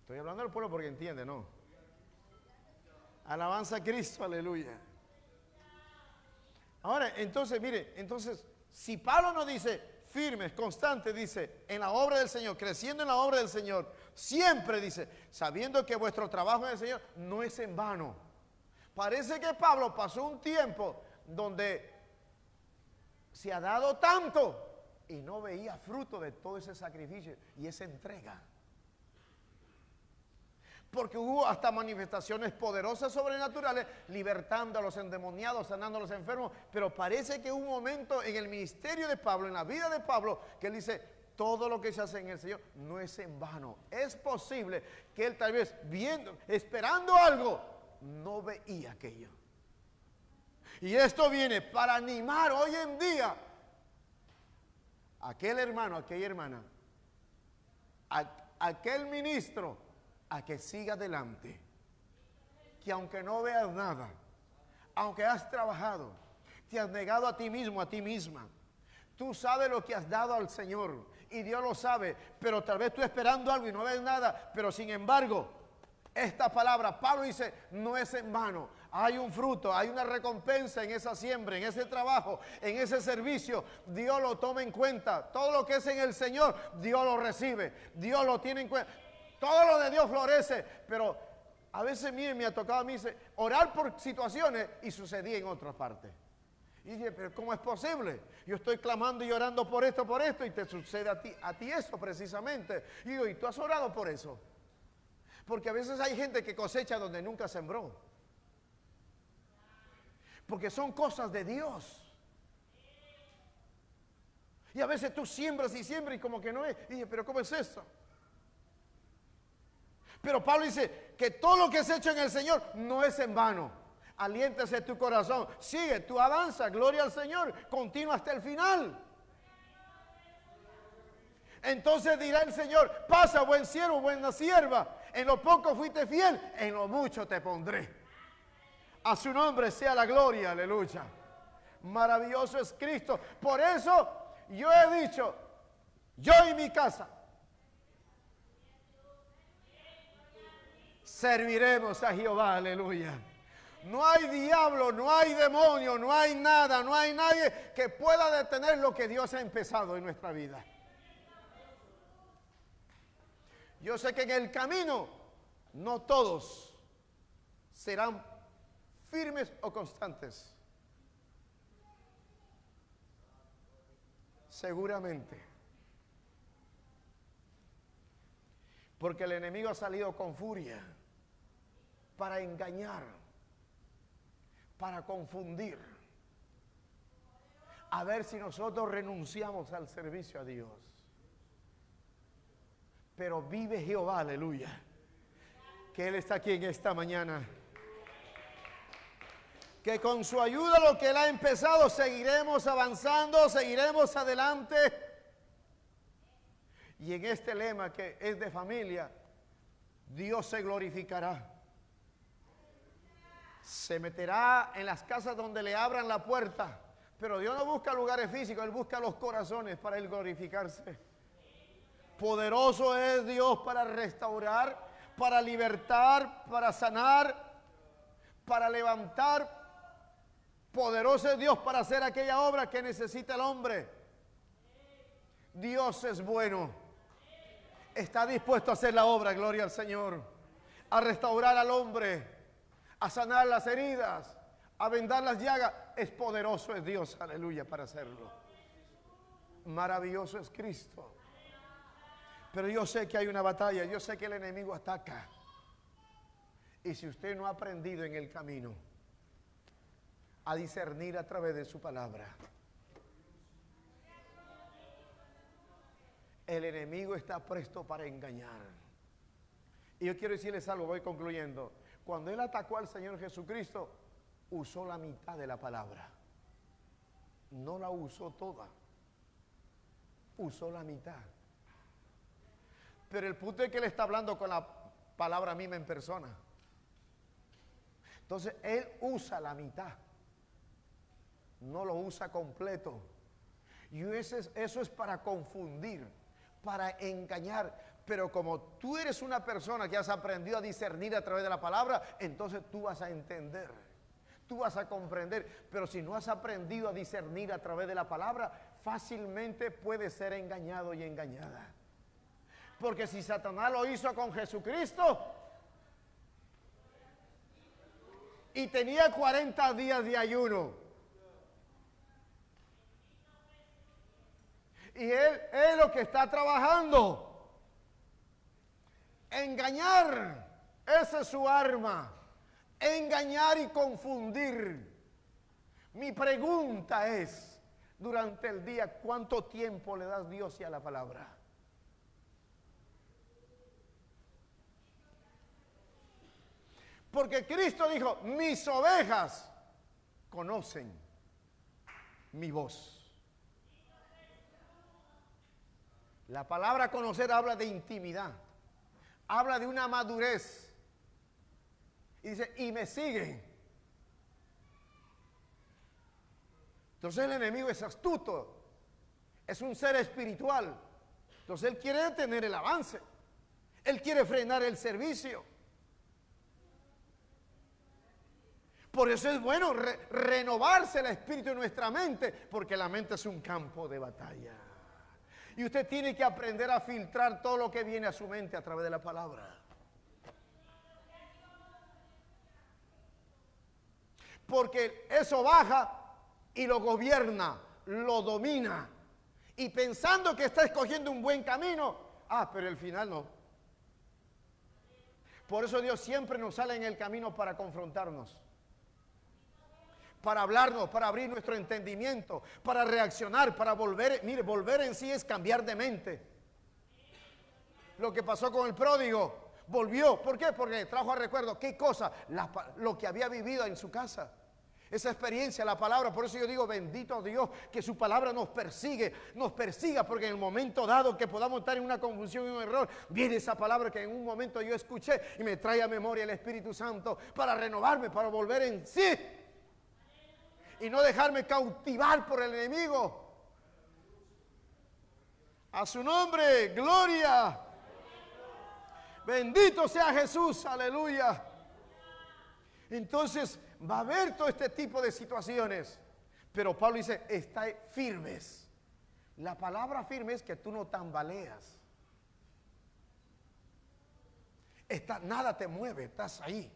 Estoy hablando del pueblo porque entiende, ¿no? Alabanza a Cristo, aleluya. Ahora, entonces, mire, entonces, si Pablo nos dice firmes, constantes, dice, en la obra del Señor, creciendo en la obra del Señor, siempre dice, sabiendo que vuestro trabajo en el Señor no es en vano. Parece que Pablo pasó un tiempo donde se ha dado tanto y no veía fruto de todo ese sacrificio y esa entrega. Porque hubo hasta manifestaciones poderosas sobrenaturales, libertando a los endemoniados, sanando a los enfermos. Pero parece que hubo un momento en el ministerio de Pablo, en la vida de Pablo, que él dice, todo lo que se hace en el Señor no es en vano. Es posible que él tal vez viendo, esperando algo, no veía aquello. Y esto viene para animar hoy en día a aquel hermano, a aquella hermana, a aquel ministro, a que siga adelante, que aunque no veas nada, aunque has trabajado, te has negado a ti mismo, a ti misma, tú sabes lo que has dado al Señor y Dios lo sabe, pero tal vez tú esperando algo y no ves nada, pero sin embargo, esta palabra, Pablo dice, no es en vano, hay un fruto, hay una recompensa en esa siembra, en ese trabajo, en ese servicio, Dios lo toma en cuenta, todo lo que es en el Señor, Dios lo recibe, Dios lo tiene en cuenta. Todo lo de Dios florece, pero a veces me ha tocado a mí orar por situaciones y sucedía en otras partes. Y dije, pero ¿cómo es posible? Yo estoy clamando y orando por esto y te sucede a ti eso precisamente. Y digo, ¿y tú has orado por eso? Porque a veces hay gente que cosecha donde nunca sembró. Porque son cosas de Dios. Y a veces tú siembras y como que no es. Y dije, pero ¿cómo es eso? Pero Pablo dice que todo lo que has hecho en el Señor no es en vano. Aliéntese tu corazón, sigue, tú avanza, gloria al Señor, continúa hasta el final. Entonces dirá el Señor, pasa buen siervo, buena sierva, en lo poco fuiste fiel, en lo mucho te pondré. A su nombre sea la gloria, aleluya. Maravilloso es Cristo. Por eso yo he dicho, yo y mi casa serviremos a Jehová, aleluya. No hay diablo, no hay demonio, no hay nada, no hay nadie que pueda detener lo que Dios ha empezado en nuestra vida. Yo sé que en el camino no todos serán firmes o constantes. Seguramente. Porque el enemigo ha salido con furia para engañar, para confundir, a ver si nosotros renunciamos al servicio a Dios. Pero vive Jehová, aleluya, que Él está aquí en esta mañana. Que con su ayuda lo que Él ha empezado seguiremos avanzando, seguiremos adelante. Y en este lema que es de familia, Dios se glorificará. Se meterá en las casas donde le abran la puerta. Pero Dios no busca lugares físicos, Él busca los corazones para Él glorificarse. Poderoso es Dios para restaurar, para libertar, para sanar, para levantar. Poderoso es Dios para hacer aquella obra que necesita el hombre. Dios es bueno. Está dispuesto a hacer la obra, gloria al Señor. A restaurar al hombre, a sanar las heridas, a vendar las llagas. Es poderoso es Dios, aleluya, para hacerlo. Maravilloso es Cristo. Pero yo sé que hay una batalla, yo sé que el enemigo ataca. Y si usted no ha aprendido en el camino a discernir a través de su palabra, el enemigo está presto para engañar. Y yo quiero decirles algo, voy concluyendo. Cuando él atacó al Señor Jesucristo, usó la mitad de la palabra. No la usó toda. Usó la mitad. Pero el punto es que él está hablando con la palabra misma en persona. Entonces él usa la mitad, no lo usa completo. Y eso es para confundir, para engañar. Pero como tú eres una persona que has aprendido a discernir a través de la palabra, entonces tú vas a entender, tú vas a comprender. Pero si no has aprendido a discernir a través de la palabra, fácilmente puedes ser engañado y engañada. Porque si Satanás lo hizo con Jesucristo y tenía 40 días de ayuno, y él es lo que está trabajando. Engañar, esa es su arma. Engañar y confundir. Mi pregunta es, durante el día, ¿cuánto tiempo le das a Dios y a la palabra? Porque Cristo dijo, mis ovejas conocen mi voz. La palabra conocer habla de intimidad, habla de una madurez. Y dice, y me siguen. Entonces el enemigo es astuto, es un ser espiritual. Entonces él quiere detener el avance, él quiere frenar el servicio. Por eso es bueno renovarse el espíritu en nuestra mente, porque la mente es un campo de batalla. Y usted tiene que aprender a filtrar todo lo que viene a su mente a través de la palabra. Porque eso baja y lo gobierna, lo domina. Y pensando que está escogiendo un buen camino, pero el final no. Por eso Dios siempre nos sale en el camino para confrontarnos, para hablarnos, para abrir nuestro entendimiento, para reaccionar, para volver. Mire, volver en sí es cambiar de mente. Lo que pasó con el pródigo, volvió. ¿Por qué? Porque trajo a recuerdo, ¿qué cosa? Lo que había vivido en su casa. Esa experiencia, la palabra. Por eso yo digo, bendito Dios, que su palabra nos persiga, porque en el momento dado que podamos estar en una confusión y un error, viene esa palabra que en un momento yo escuché y me trae a memoria el Espíritu Santo para renovarme, para volver en sí y no dejarme cautivar por el enemigo. A su nombre, gloria. Bendito sea Jesús, aleluya. Entonces va a haber todo este tipo de situaciones, pero Pablo dice, estáis firmes. La palabra firme es que tú no tambaleas. Nada te mueve, estás ahí,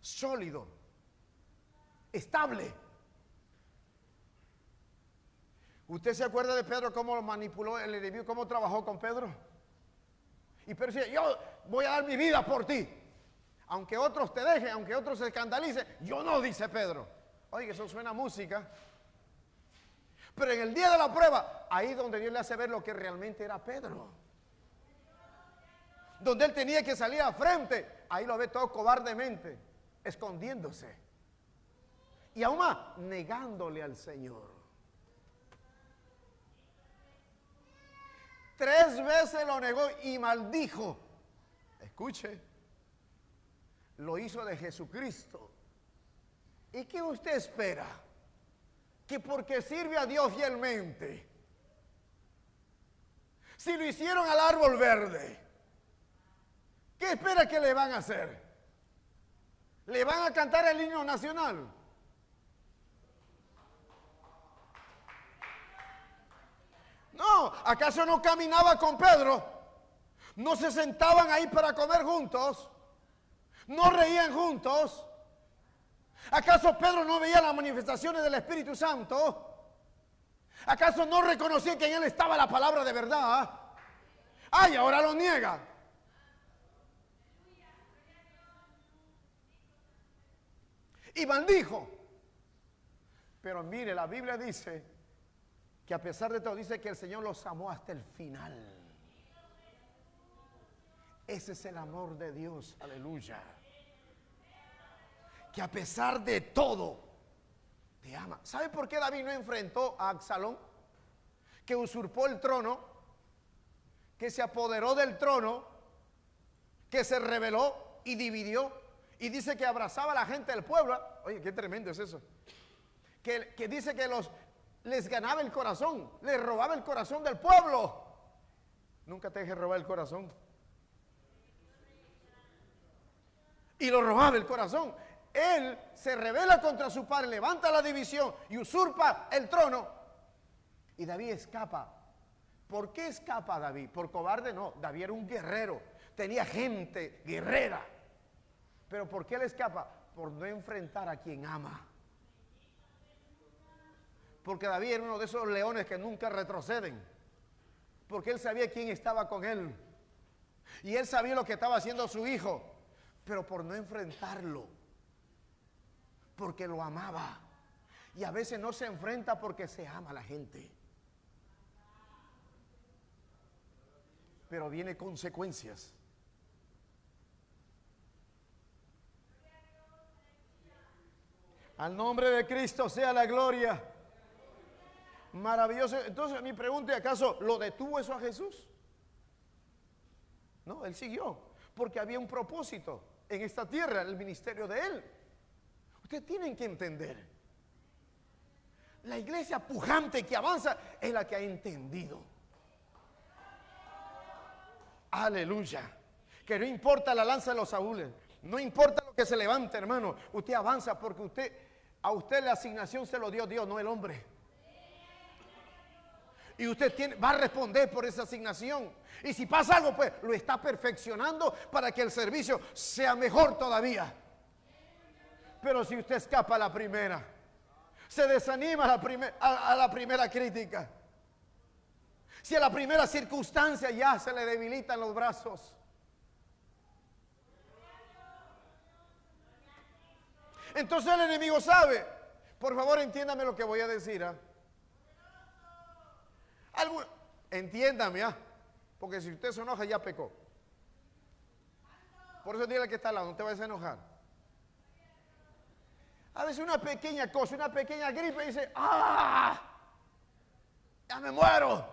sólido, estable. ¿Usted se acuerda de Pedro, cómo lo manipuló el enemigo, cómo trabajó con Pedro? Y Pedro decía, yo voy a dar mi vida por ti. Aunque otros te dejen, aunque otros se escandalicen, yo no, dice Pedro. Oye, eso suena a música. Pero en el día de la prueba, ahí donde Dios le hace ver lo que realmente era Pedro. Donde él tenía que salir a frente, ahí lo ve todo cobardemente, escondiéndose. Y aún más, negándole al Señor. 3 veces lo negó y maldijo. Escuche. Lo hizo de Jesucristo. ¿Y qué usted espera? Que porque sirve a Dios fielmente, si lo hicieron al árbol verde, ¿qué espera que le van a hacer? ¿Le van a cantar el himno nacional? No, ¿acaso no caminaba con Pedro? ¿No se sentaban ahí para comer juntos? ¿No reían juntos? ¿Acaso Pedro no veía las manifestaciones del Espíritu Santo? ¿Acaso no reconocía que en él estaba la palabra de verdad? ¡Ay, ahora lo niega! Y maldijo. Pero mire, la Biblia dice que a pesar de todo, dice que el Señor los amó hasta el final. Ese es el amor de Dios, aleluya. Que a pesar de todo, te ama. ¿Sabe por qué David no enfrentó a Absalón? Que usurpó el trono, que se apoderó del trono, que se rebeló y dividió Y dice que abrazaba a la gente del pueblo. Oye, qué tremendo es eso. Que dice que les ganaba el corazón, les robaba el corazón del pueblo. Nunca te dejes robar el corazón. Y lo robaba el corazón. Él se rebela contra su padre, levanta la división y usurpa el trono. Y David escapa. ¿Por qué escapa David? ¿Por cobarde? No, David era un guerrero, tenía gente guerrera. ¿Pero por qué él escapa? Por no enfrentar a quien ama. Porque David era uno de esos leones que nunca retroceden. Porque él sabía quién estaba con él. Y él sabía lo que estaba haciendo su hijo. Pero por no enfrentarlo. Porque lo amaba. Y a veces no se enfrenta porque se ama a la gente. Pero viene consecuencias. Al nombre de Cristo sea la gloria. Maravilloso. Entonces mi pregunta es, ¿acaso lo detuvo eso a Jesús? No, él siguió. Porque había un propósito en esta tierra, el ministerio de él. Ustedes tienen que entender. La iglesia pujante que avanza es la que ha entendido. Aleluya. Que no importa la lanza de los saúles, no importa lo que se levante, hermano. Usted avanza porque a usted la asignación se lo dio Dios, no el hombre. Y usted va a responder por esa asignación. Y si pasa algo, pues lo está perfeccionando para que el servicio sea mejor todavía. Pero si usted escapa a la primera, se desanima a la primera crítica, si a la primera circunstancia ya se le debilitan los brazos. Entonces el enemigo sabe. Por favor, entiéndame lo que voy a decir. Entiéndame, porque si usted se enoja ya pecó. Por eso dígale que está al lado, no te vayas a enojar. A veces una pequeña cosa, una pequeña gripe, dice, ¡ah! ¡Ya me muero!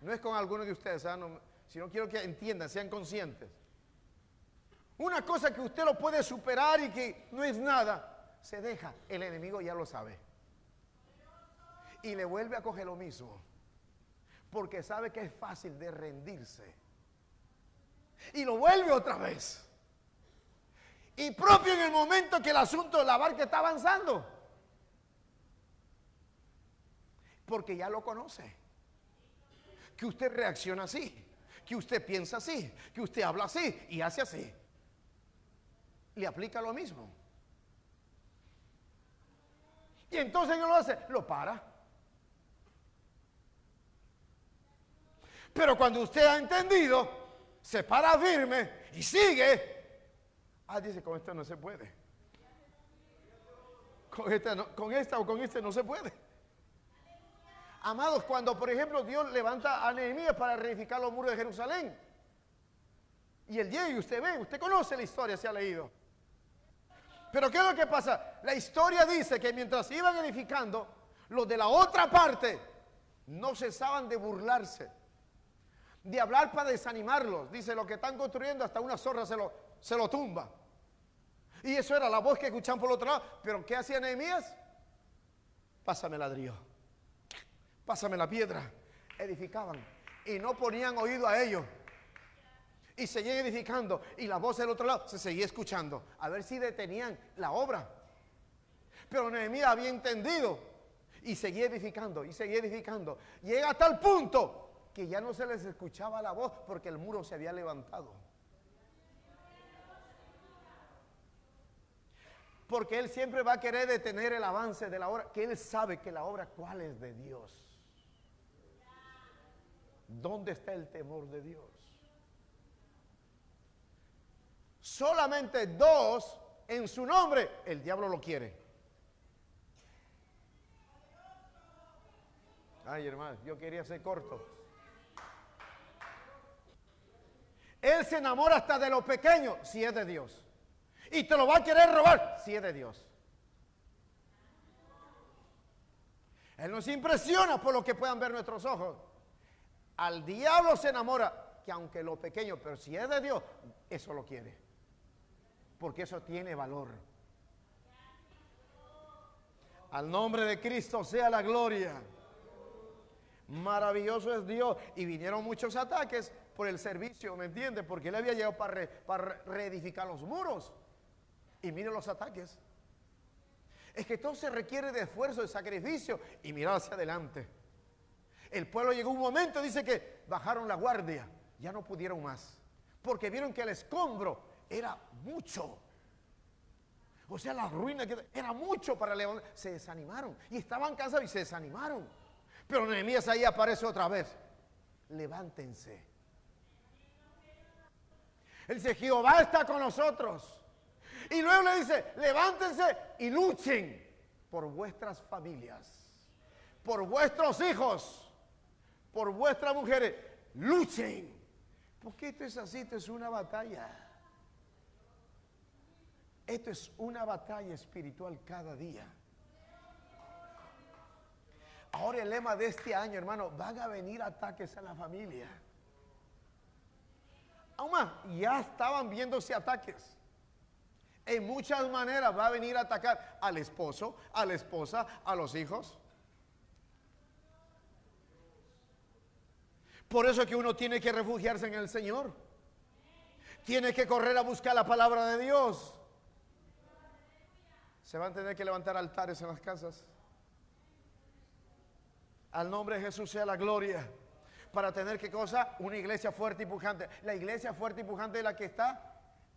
No es con alguno de ustedes, no, sino quiero que entiendan, sean conscientes. Una cosa que usted lo puede superar y que no es nada, se deja, el enemigo ya lo sabe. Y le vuelve a coger lo mismo. Porque sabe que es fácil de rendirse. Y lo vuelve otra vez. Y propio en el momento que el asunto de la barca está avanzando. Porque ya lo conoce. Que usted reacciona así. Que usted piensa así. Que usted habla así y hace así. Le aplica lo mismo. Y entonces ¿qué lo hace? Lo para. Pero cuando usted ha entendido, se para firme y sigue. Dice, con esta no se puede. Con esta o con este no se puede. Amados, cuando por ejemplo Dios levanta a Nehemías para reedificar los muros de Jerusalén. Y él llega y usted ve, usted conoce la historia, se ha leído. Pero ¿qué es lo que pasa? La historia dice que mientras iban edificando, los de la otra parte no cesaban de burlarse, de hablar para desanimarlos. Dice, lo que están construyendo hasta una zorra se lo tumba. Y eso era la voz que escuchaban por el otro lado. Pero ¿qué hacía Nehemías? Pásame el ladrillo, pásame la piedra. Edificaban y no ponían oído a ellos. Y seguían edificando. Y la voz del otro lado se seguía escuchando. A ver si detenían la obra. Pero Nehemías había entendido. Y seguía edificando. Y seguía edificando. Llega a tal punto que ya no se les escuchaba la voz porque el muro se había levantado. Porque él siempre va a querer detener el avance de la obra. Que él sabe que la obra cuál es de Dios. ¿Dónde está el temor de Dios? Solamente dos en su nombre, el diablo lo quiere. Ay, hermano, yo quería ser corto. Él se enamora hasta de lo pequeño, si es de Dios. Y te lo va a querer robar, si es de Dios. Él nos impresiona por lo que puedan ver nuestros ojos. Al diablo se enamora, que aunque lo pequeño, pero si es de Dios, eso lo quiere. porque eso tiene valor. Al nombre de Cristo sea la gloria. Maravilloso es Dios. Y vinieron muchos ataques por el servicio, ¿me entiende? Porque él había llegado para reedificar los muros. Y miren los ataques. Es que todo se requiere de esfuerzo, de sacrificio. Y mirar hacia adelante. El pueblo llegó un momento, dice que bajaron la guardia. Ya no pudieron más. Porque vieron que el escombro era mucho. O sea, la ruina que era mucho para levantar. Se desanimaron. Y estaban cansados y se desanimaron. Pero Nehemías ahí aparece otra vez. Levántense. Él dice, Jehová está con nosotros. Y luego le dice, levántense y luchen por vuestras familias, por vuestros hijos, por vuestras mujeres. Luchen. Porque esto es así, esto es una batalla. Esto es una batalla espiritual cada día. Ahora el lema de este año, hermano, van a venir ataques a la familia. Aún más, ya estaban viéndose ataques. En muchas maneras va a venir a atacar al esposo, a la esposa, a los hijos. Por eso es que uno tiene que refugiarse en el Señor. Tiene que correr a buscar la palabra de Dios. Se van a tener que levantar altares en las casas. Al nombre de Jesús sea la gloria. Para tener ¿qué cosa? Una iglesia fuerte y pujante. La iglesia fuerte y pujante es la que está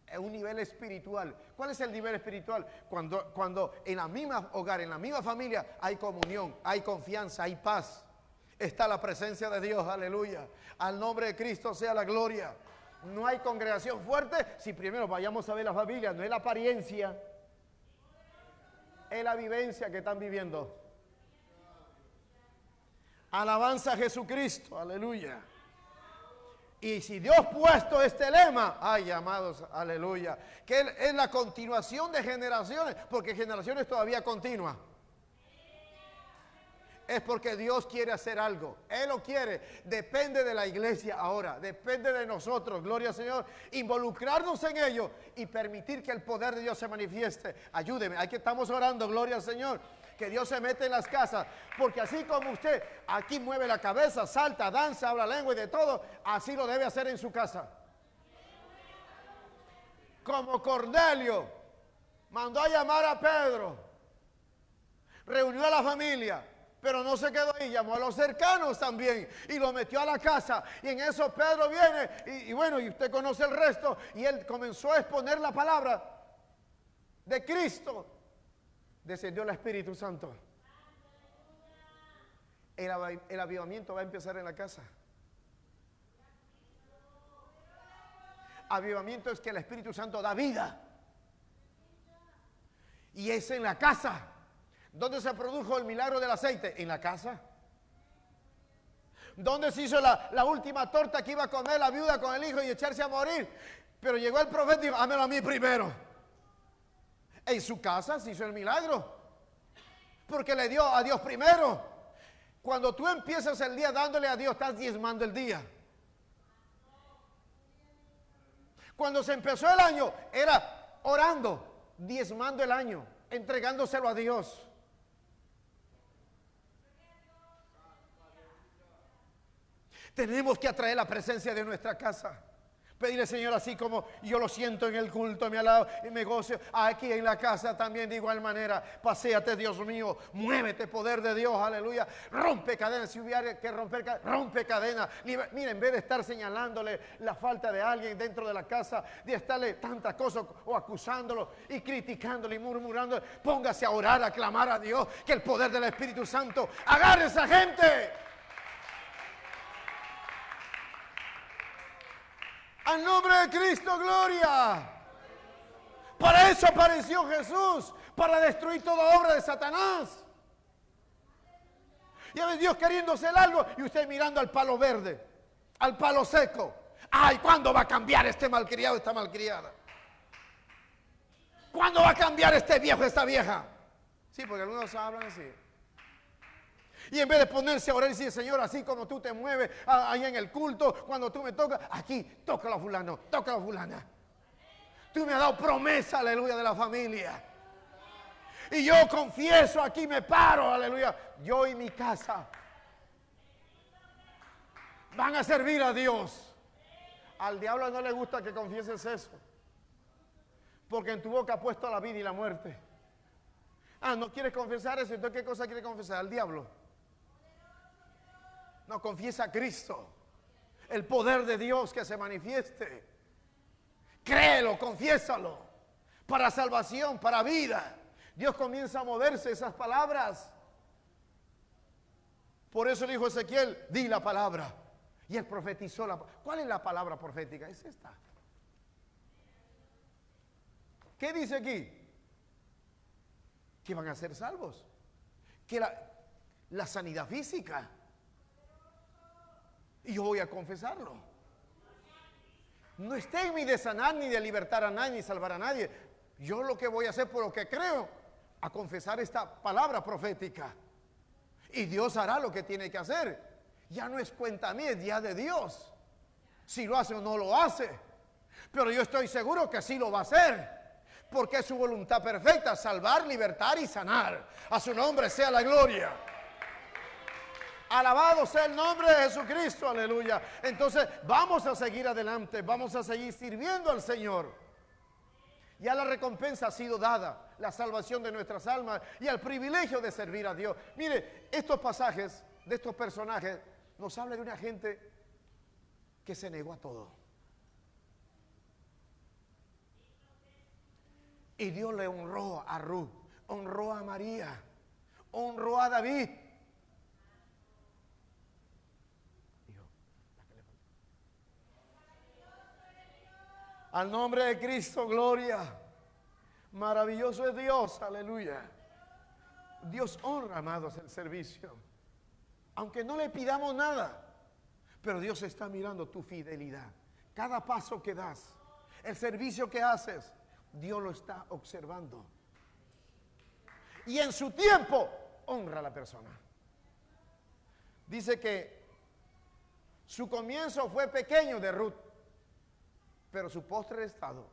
en un nivel espiritual. ¿Cuál es el nivel espiritual? Cuando en la misma hogar, en la misma familia hay comunión, hay confianza, hay paz. Está la presencia de Dios, aleluya. Al nombre de Cristo sea la gloria. No hay congregación fuerte si primero vayamos a ver la familia. No es la apariencia, es la vivencia que están viviendo. Alabanza a Jesucristo, aleluya. Y si Dios ha puesto este lema, ay amados, aleluya, que es la continuación de generaciones, porque generaciones todavía continúan. Es porque Dios quiere hacer algo. Él lo quiere. Depende de la iglesia ahora. Depende de nosotros, gloria al Señor. Involucrarnos en ello y permitir que el poder de Dios se manifieste. Ayúdeme, aquí estamos orando, gloria al Señor. Que Dios se mete en las casas. Porque así como usted aquí mueve la cabeza, salta, danza, habla lengua y de todo, así lo debe hacer en su casa. Como Cornelio mandó a llamar a Pedro. Reunió a la familia. Pero no se quedó ahí, llamó a los cercanos también y lo metió a la casa. Y en eso Pedro viene y bueno, y usted conoce el resto. Y él comenzó a exponer la palabra de Cristo. Descendió el Espíritu Santo. El avivamiento va a empezar en la casa. Avivamiento es que el Espíritu Santo da vida. Y es en la casa. ¿Dónde se produjo el milagro del aceite? En la casa. ¿Dónde se hizo la última torta que iba a comer la viuda con el hijo y echarse a morir? Pero llegó el profeta y dijo, hámelo a mí primero. En su casa se hizo el milagro. Porque le dio a Dios primero. Cuando tú empiezas el día dándole a Dios, estás diezmando el día. Cuando se empezó el año, era orando, diezmando el año, entregándoselo a Dios. Tenemos que atraer la presencia de nuestra casa. Pedirle, Señor, así como yo lo siento en el culto, me alabo y me gozo, aquí en la casa también de igual manera. Paséate, Dios mío, muévete, poder de Dios, aleluya. Rompe cadenas, si hubiera que romper cadenas, rompe cadenas. Mira, en vez de estar señalándole la falta de alguien dentro de la casa, de estarle tantas cosas o acusándolo y criticándolo y murmurando, póngase a orar, a clamar a Dios, que el poder del Espíritu Santo agarre a esa gente. Al nombre de Cristo, gloria. Para eso apareció Jesús, para destruir toda obra de Satanás. Y a ver Dios queriendo hacer algo y usted mirando al palo verde, al palo seco. Ay, ¿cuándo va a cambiar este malcriado, esta malcriada? ¿Cuándo va a cambiar este viejo, esta vieja? Sí, porque algunos hablan así. Y en vez de ponerse a orar y decir, Señor, así como tú te mueves ahí en el culto, cuando tú me tocas, aquí, tócalo a fulano, tócalo a fulana. Tú me has dado promesa, aleluya, de la familia. Y yo confieso aquí, me paro, aleluya. Yo y mi casa van a servir a Dios. Al diablo no le gusta que confieses eso. Porque en tu boca ha puesto la vida y la muerte. Ah, ¿no quieres confesar eso? Entonces, ¿qué cosa quiere confesar? Al diablo. No, confiesa a Cristo. El poder de Dios que se manifieste. Créelo, confiésalo. Para salvación, para vida. Dios comienza a moverse esas palabras. Por eso dijo Ezequiel, di la palabra. Y él profetizó la palabra. ¿Cuál es la palabra profética? Es esta. ¿Qué dice aquí? Que van a ser salvos. Que la sanidad física. Y yo voy a confesarlo. No está en mí de sanar, ni de libertar a nadie, ni salvar a nadie. Yo lo que voy a hacer por lo que creo, a confesar esta palabra profética. Y Dios hará lo que tiene que hacer. Ya no es cuenta mía, es ya de Dios. Si lo hace o no lo hace. Pero yo estoy seguro que sí lo va a hacer. Porque es su voluntad perfecta, salvar, libertar y sanar. A su nombre sea la gloria. Alabado sea el nombre de Jesucristo, aleluya. Entonces vamos a seguir adelante, vamos a seguir sirviendo al Señor. Ya la recompensa ha sido dada, la salvación de nuestras almas y el privilegio de servir a Dios. Mire, estos pasajes de estos personajes nos hablan de una gente que se negó a todo. Y Dios le honró a Ruth, honró a María, honró a David. Al nombre de Cristo, gloria. Maravilloso es Dios, aleluya. Dios honra, amados, el servicio. Aunque no le pidamos nada, pero Dios está mirando tu fidelidad. Cada paso que das, el servicio que haces, Dios lo está observando. Y en su tiempo, honra a la persona. Dice que su comienzo fue pequeño de Ruth, pero su postre estado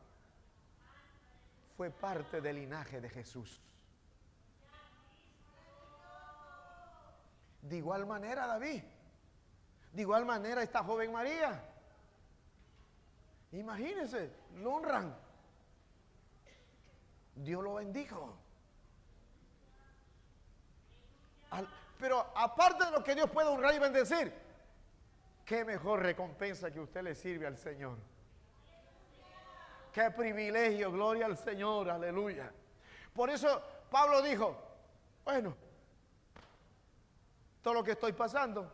fue parte del linaje de Jesús. De igual manera David, de igual manera esta joven María. Imagínense, lo honran. Dios lo bendijo. Pero aparte de lo que Dios puede honrar y bendecir, qué mejor recompensa que usted le sirve al Señor. Qué privilegio, gloria al Señor, aleluya. Por eso Pablo dijo, bueno, todo lo que estoy pasando,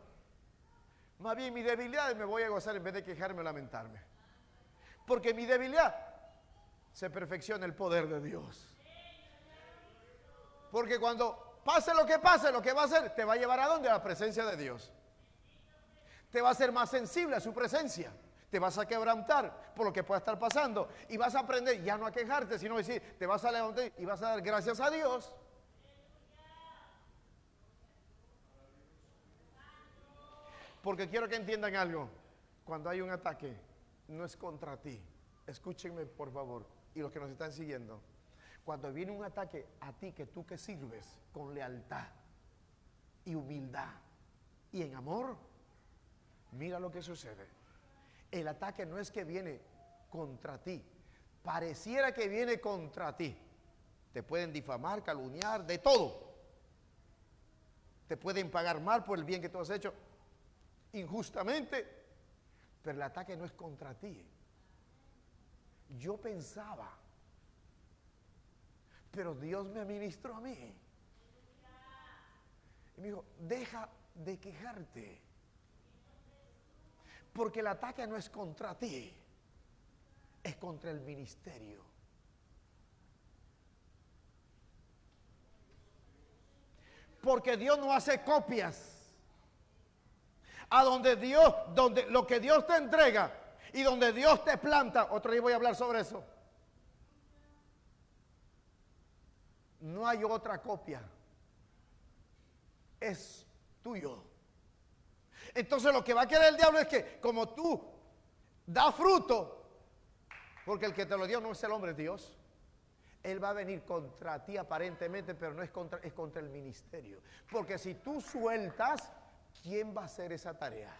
más bien mi debilidad me voy a gozar en vez de quejarme o lamentarme. Porque mi debilidad se perfecciona el poder de Dios. Porque cuando pase, lo que va a hacer, te va a llevar ¿a dónde? A la presencia de Dios. Te va a hacer más sensible a su presencia. Te vas a quebrantar por lo que pueda estar pasando. Y vas a aprender ya no a quejarte, sino a decir, te vas a levantar y vas a dar gracias a Dios. Porque quiero que entiendan algo. Cuando hay un ataque, no es contra ti. Escúchenme, por favor, y los que nos están siguiendo. Cuando viene un ataque a ti, que tú que sirves con lealtad y humildad y en amor, mira lo que sucede. El ataque no es que viene contra ti. Pareciera que viene contra ti. Te pueden difamar, calumniar, de todo. Te pueden pagar mal por el bien que tú has hecho injustamente, pero el ataque no es contra ti. Yo pensaba, pero Dios me ministró a mí y me dijo, deja de quejarte, porque el ataque no es contra ti, es contra el ministerio. Porque Dios no hace copias. A donde lo que Dios te entrega y donde Dios te planta, otro día voy a hablar sobre eso. No hay otra copia. Es tuyo. Entonces lo que va a querer el diablo es que como tú das fruto, Porque el que te lo dio no es el hombre, es Dios. Él va a venir contra ti aparentemente, pero no es contra, es contra el ministerio. Porque si tú sueltas, ¿quién va a hacer esa tarea?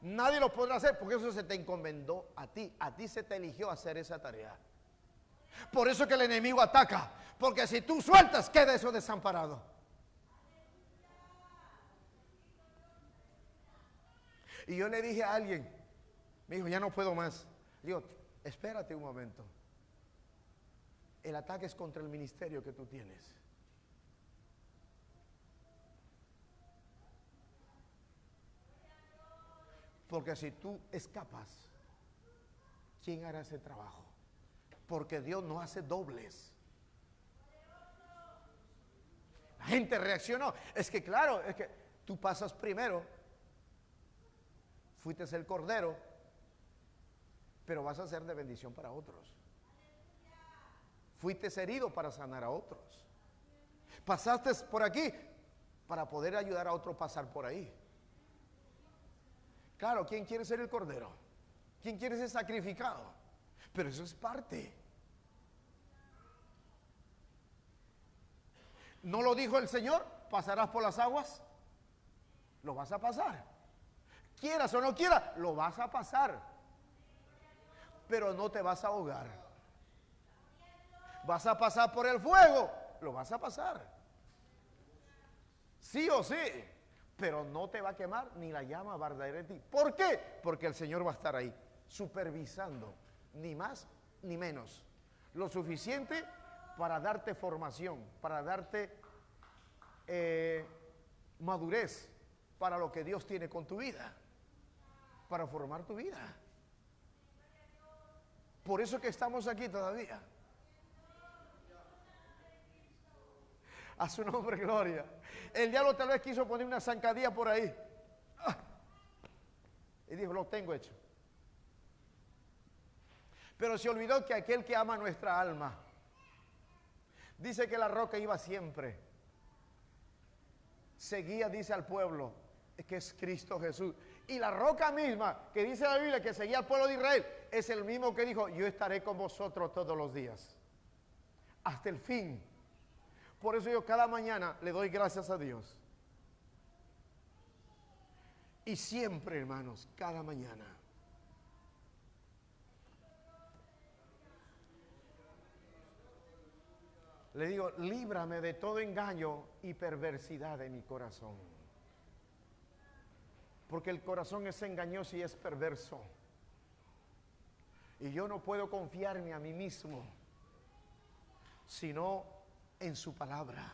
Nadie lo podrá hacer porque eso se te encomendó a ti se te eligió hacer esa tarea. Por eso que el enemigo ataca, porque si tú sueltas, queda eso desamparado. Y yo le dije a alguien, me dijo, ya no puedo más. Digo, espérate un momento. El ataque es contra el ministerio que tú tienes. Porque si tú escapas, ¿quién hará ese trabajo? Porque Dios no hace dobles. La gente reaccionó. Es que claro, es que tú pasas primero. Fuiste el cordero, pero vas a ser de bendición para otros. Fuiste herido para sanar a otros. Pasaste por aquí para poder ayudar a otro a pasar por ahí. Claro, ¿quién quiere ser el cordero? ¿Quién quiere ser sacrificado? Pero eso es parte. ¿No lo dijo el Señor? ¿Pasarás por las aguas? Lo vas a pasar. Quieras o no quieras, lo vas a pasar. Pero no te vas a ahogar. Vas a pasar por el fuego, lo vas a pasar. Sí o sí. Pero no te va a quemar ni la llama va a arder en ti. ¿Por qué? Porque el Señor va a estar ahí, supervisando, ni más ni menos. Lo suficiente para darte formación, para darte madurez para lo que Dios tiene con tu vida, para formar tu vida. Por eso que estamos aquí todavía. A su nombre, gloria. El diablo tal vez quiso poner una zancadilla por ahí. Y dijo, lo tengo hecho. Pero se olvidó que aquel que ama nuestra alma, dice que la roca iba siempre. Seguía, dice al pueblo, que es Cristo Jesús. Y la roca misma, que dice la Biblia, que seguía al pueblo de Israel, es el mismo que dijo, yo estaré con vosotros todos los días. Hasta el fin. Por eso yo cada mañana le doy gracias a Dios. Y siempre, hermanos, cada mañana. Le digo, líbrame de todo engaño y perversidad de mi corazón. Porque el corazón es engañoso y es perverso. Y yo no puedo confiarme a mí mismo, sino en su palabra.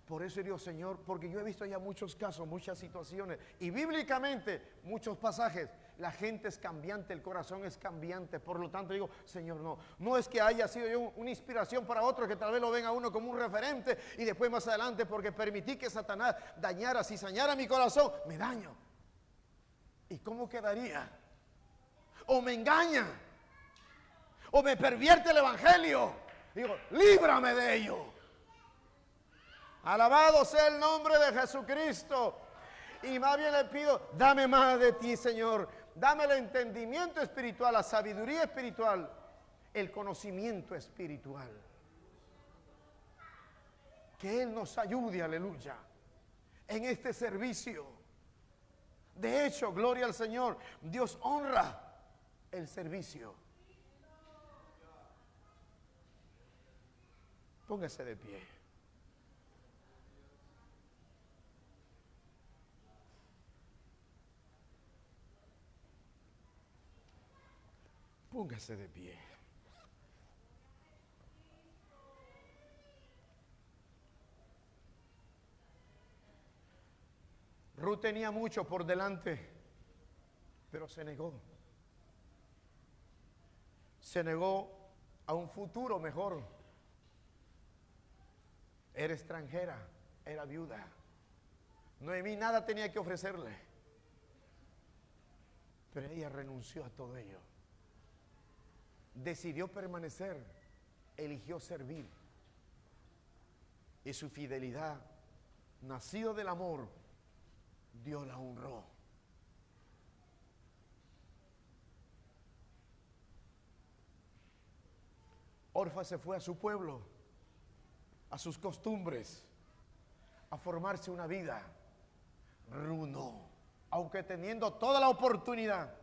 Por eso digo, Señor, porque yo he visto ya muchos casos, muchas situaciones, y bíblicamente muchos pasajes, la gente es cambiante, el corazón es cambiante. Por lo tanto digo, Señor, no es que haya sido yo una inspiración para otros, que tal vez lo ven a uno como un referente, y después más adelante, porque permití que Satanás dañara, cizañara mi corazón, me daño. ¿Y cómo quedaría? O me engaña, o me pervierte el evangelio. Digo, líbrame de ello. Alabado sea el nombre de Jesucristo. Y más bien le pido, dame más de ti, Señor. Dame el entendimiento espiritual, la sabiduría espiritual, el conocimiento espiritual. Que Él nos ayude, aleluya, en este servicio. De hecho, gloria al Señor, Dios honra el servicio. Póngase de pie. Póngase de pie. Ruth tenía mucho por delante, pero se negó. Se negó a un futuro mejor. Era extranjera, era viuda. Noemí nada tenía que ofrecerle, pero ella renunció a todo ello. Decidió permanecer, eligió servir. Y su fidelidad, nacido del amor, Dios la honró. Orfa se fue a su pueblo, a sus costumbres, a formarse una vida. Ruth no, aunque teniendo toda la oportunidad,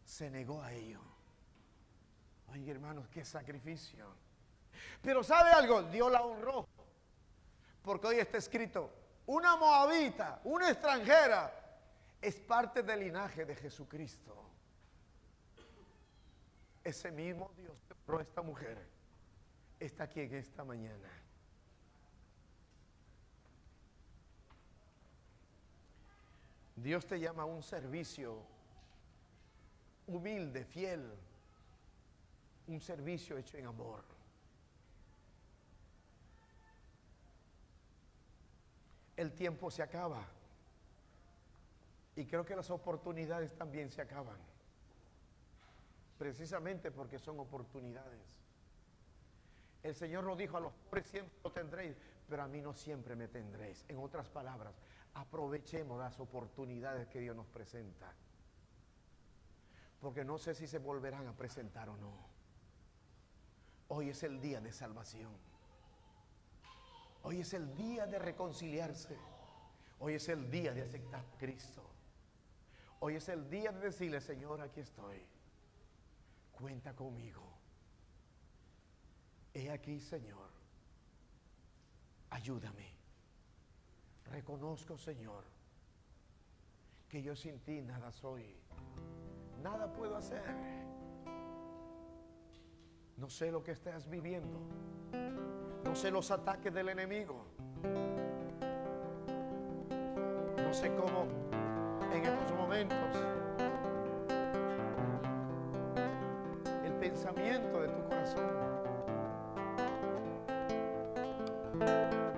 se negó a ello. Ay, hermanos, qué sacrificio. Pero ¿sabe algo? Dios la honró, porque hoy está escrito: una moabita, una extranjera, es parte del linaje de Jesucristo. Ese mismo Dios que honró a esta mujer está aquí en esta mañana. Dios te llama a un servicio humilde, fiel, un servicio hecho en amor. El tiempo se acaba y creo que las oportunidades también se acaban, precisamente porque son oportunidades. El Señor nos dijo: a los pobres siempre lo tendréis, pero a mí no siempre me tendréis. En otras palabras, aprovechemos las oportunidades que Dios nos presenta, porque no sé si se volverán a presentar o no. Hoy es el día de salvación. Hoy es el día de reconciliarse. Hoy es el día de aceptar a Cristo. Hoy es el día de decirle: Señor, aquí estoy. Cuenta conmigo. He aquí, Señor. Ayúdame. Reconozco, Señor, que yo sin ti nada soy. Nada puedo hacer. No sé lo que estás viviendo. No sé los ataques del enemigo. No sé cómo en estos momentos el pensamiento de tu corazón.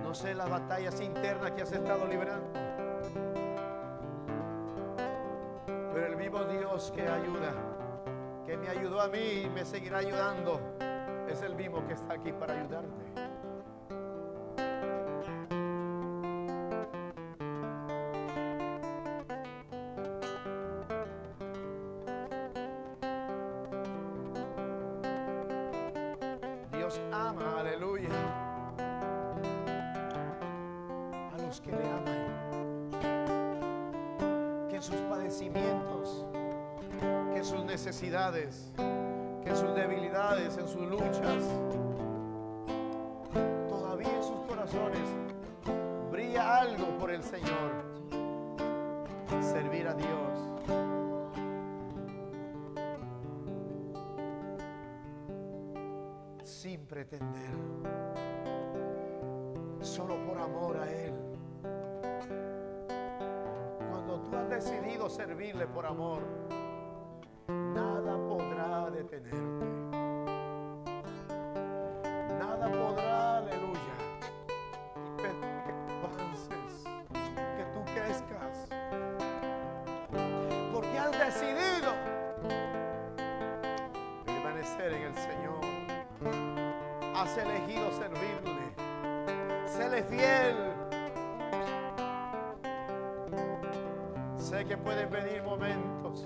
No sé las batallas internas que has estado librando. Pero el vivo Dios que ayuda, que me ayudó a mí y me seguirá ayudando, es el mismo que está aquí para ayudarte. Dios ama, aleluya, a los que le aman. Que en sus padecimientos, que en sus necesidades, que en sus debilidades, en sus luchas, todavía en sus corazones brilla algo por el Señor. Servir a Dios. Sin pretender, solo por amor a Él. Cuando tú has decidido servirle por amor, nada podrá detenerte. Nada podrá, aleluya, que avances, que tú crezcas, porque has decidido permanecer en el Señor. Has elegido servirle. Séle fiel. Sé que pueden venir momentos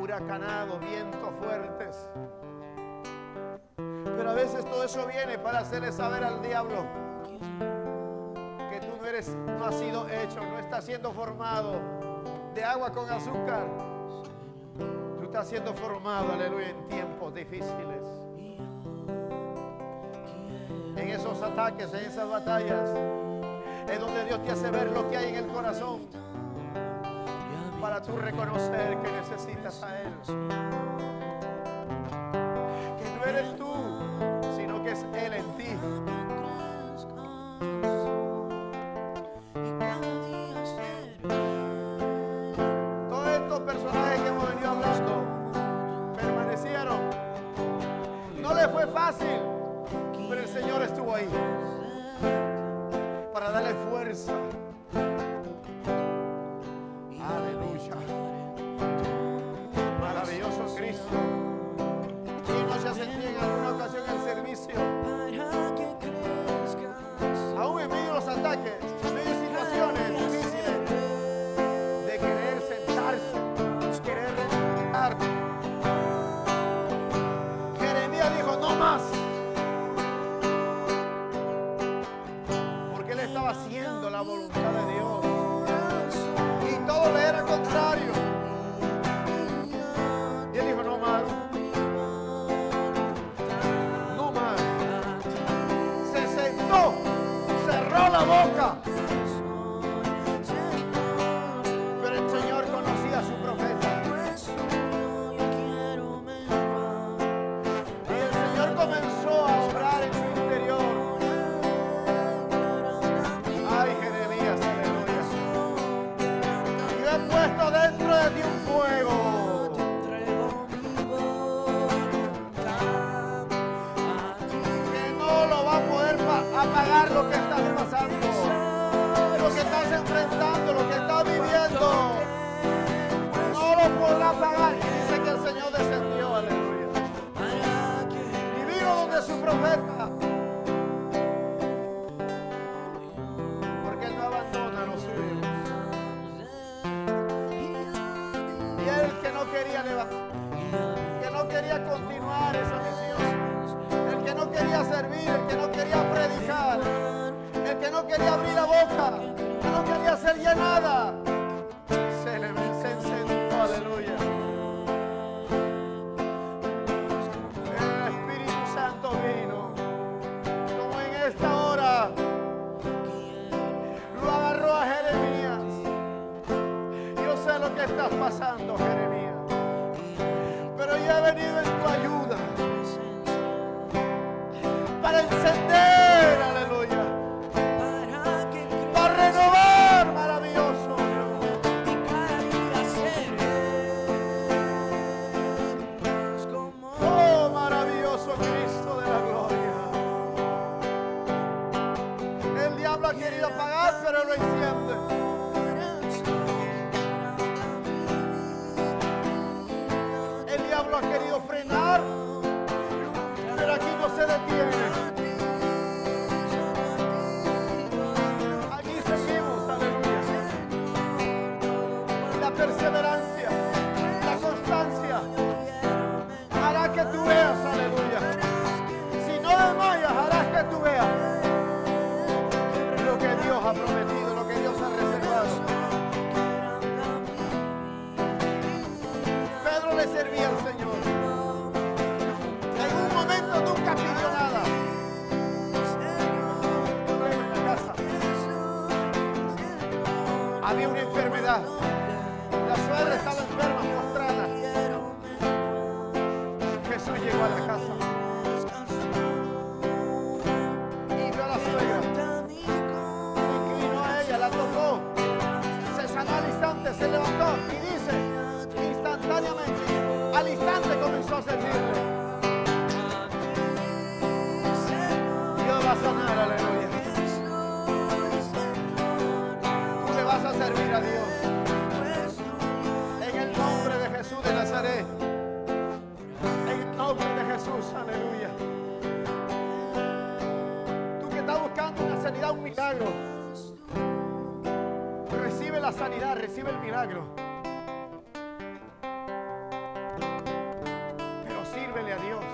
huracanados, vientos fuertes, pero a veces todo eso viene para hacerle saber al diablo que tú no has sido hecho, no estás siendo formado de agua con azúcar. Tú estás siendo formado, aleluya, en tiempos difíciles. En esos ataques, en esas batallas, es donde Dios te hace ver lo que hay en el corazón, para tú reconocer que necesitas a Él. Que no eres tú, sino que es Él en ti. Todos estos personajes que hemos venido hablando permanecieron. No les fue fácil, pero el Señor estuvo ahí para darle fuerza. Aleluya. Maravilloso Cristo. ¿Quién no se ha sentido en alguna ocasión en el servicio? Aún en medio de los ataques, en medio de situaciones difíciles, profeta. Porque Él no abandona a los suyos. Y Él que no quería levantar, que no quería continuar esa misión, el que no quería servir, el que no quería predicar, el que no quería abrir la boca, el que no quería hacer ya nada, se encendió, aleluya. El Espíritu Santo vino, como en esta hora lo agarró a Jeremías. Yo sé lo que estás pasando, Jeremías, pero yo he venido en tu ayuda para encender, aleluya, para renovar, maravilloso. Oh, maravilloso Cristo de la gloria. El diablo ha querido apagar, pero lo enciende. El diablo ha querido frenar, pero aquí no se detiene. Aquí seguimos, aleluya. La perseverancia, la constancia hará que tú veas, aleluya. Si no desmayas, harás que tú veas lo que Dios ha prometido, lo que Dios ha reservado. Pedro le servía al Señor. En un momento nunca pidió nada. En la casa había una enfermedad. La suegra estaba enferma, postrada. Jesús llegó a la casa y vio a la suegra. Se inclinó a ella, la tocó. Se sanó al instante, se levantó y dice, instantáneamente, al instante comenzó a servirle. Dios va a sanar, aleluya. Tú le vas a servir a Dios. En el nombre de Jesús de Nazaret. En el nombre de Jesús, aleluya. Tú que estás buscando una sanidad, un milagro, recibe la sanidad, recibe el milagro. Pero sírvele a Dios.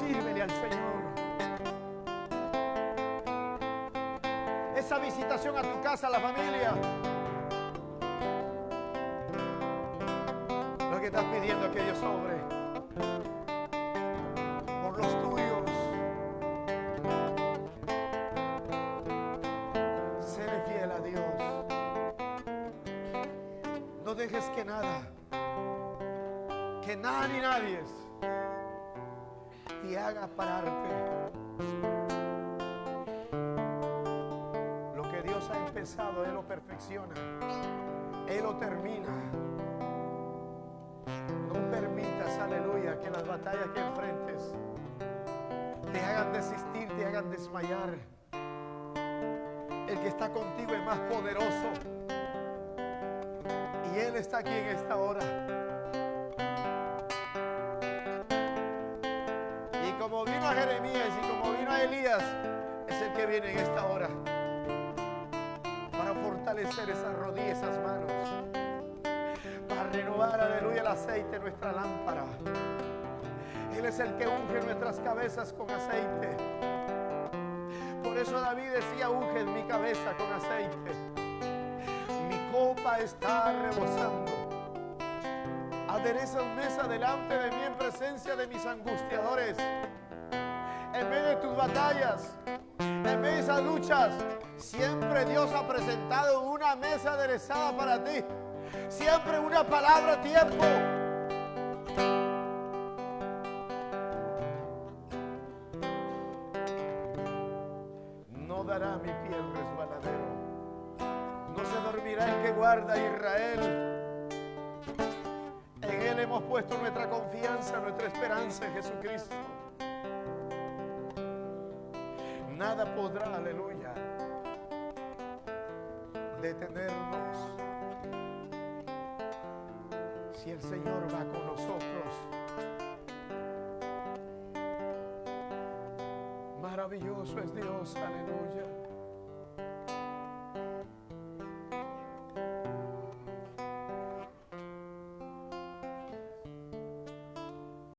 Sírvele al Señor. Esa visitación a tu casa, a la familia, lo que estás pidiendo es que Dios obre por los tuyos. Séle fiel a Dios. No dejes que nada ni nadie te haga pararte. Lo que Dios ha empezado, Él lo perfecciona, Él lo termina. No permitas, aleluya, que las batallas que enfrentes te hagan desistir, te hagan desmayar. El que está contigo es más poderoso y Él está aquí en esta hora. Y como vino a Jeremías y como vino a Elías, es el que viene en esta hora para fortalecer esas rodillas, esas manos, para renovar, aleluya, el aceite de nuestra lámpara. Él es el que unge nuestras cabezas con aceite. Por eso David decía, unge mi cabeza con aceite. Mi copa está rebosando. Aderezas mesa delante de mí en presencia de mis angustiadores. En medio de tus batallas, en medio de esas luchas, siempre Dios ha presentado una mesa aderezada para ti. Siempre una palabra a tiempo. No dará mi pie el resbaladero. No se dormirá el que guarda a Israel. En Él hemos puesto nuestra confianza, nuestra esperanza en Jesucristo. Nada podrá, aleluya, detenernos si el Señor va con nosotros. Maravilloso es Dios, aleluya.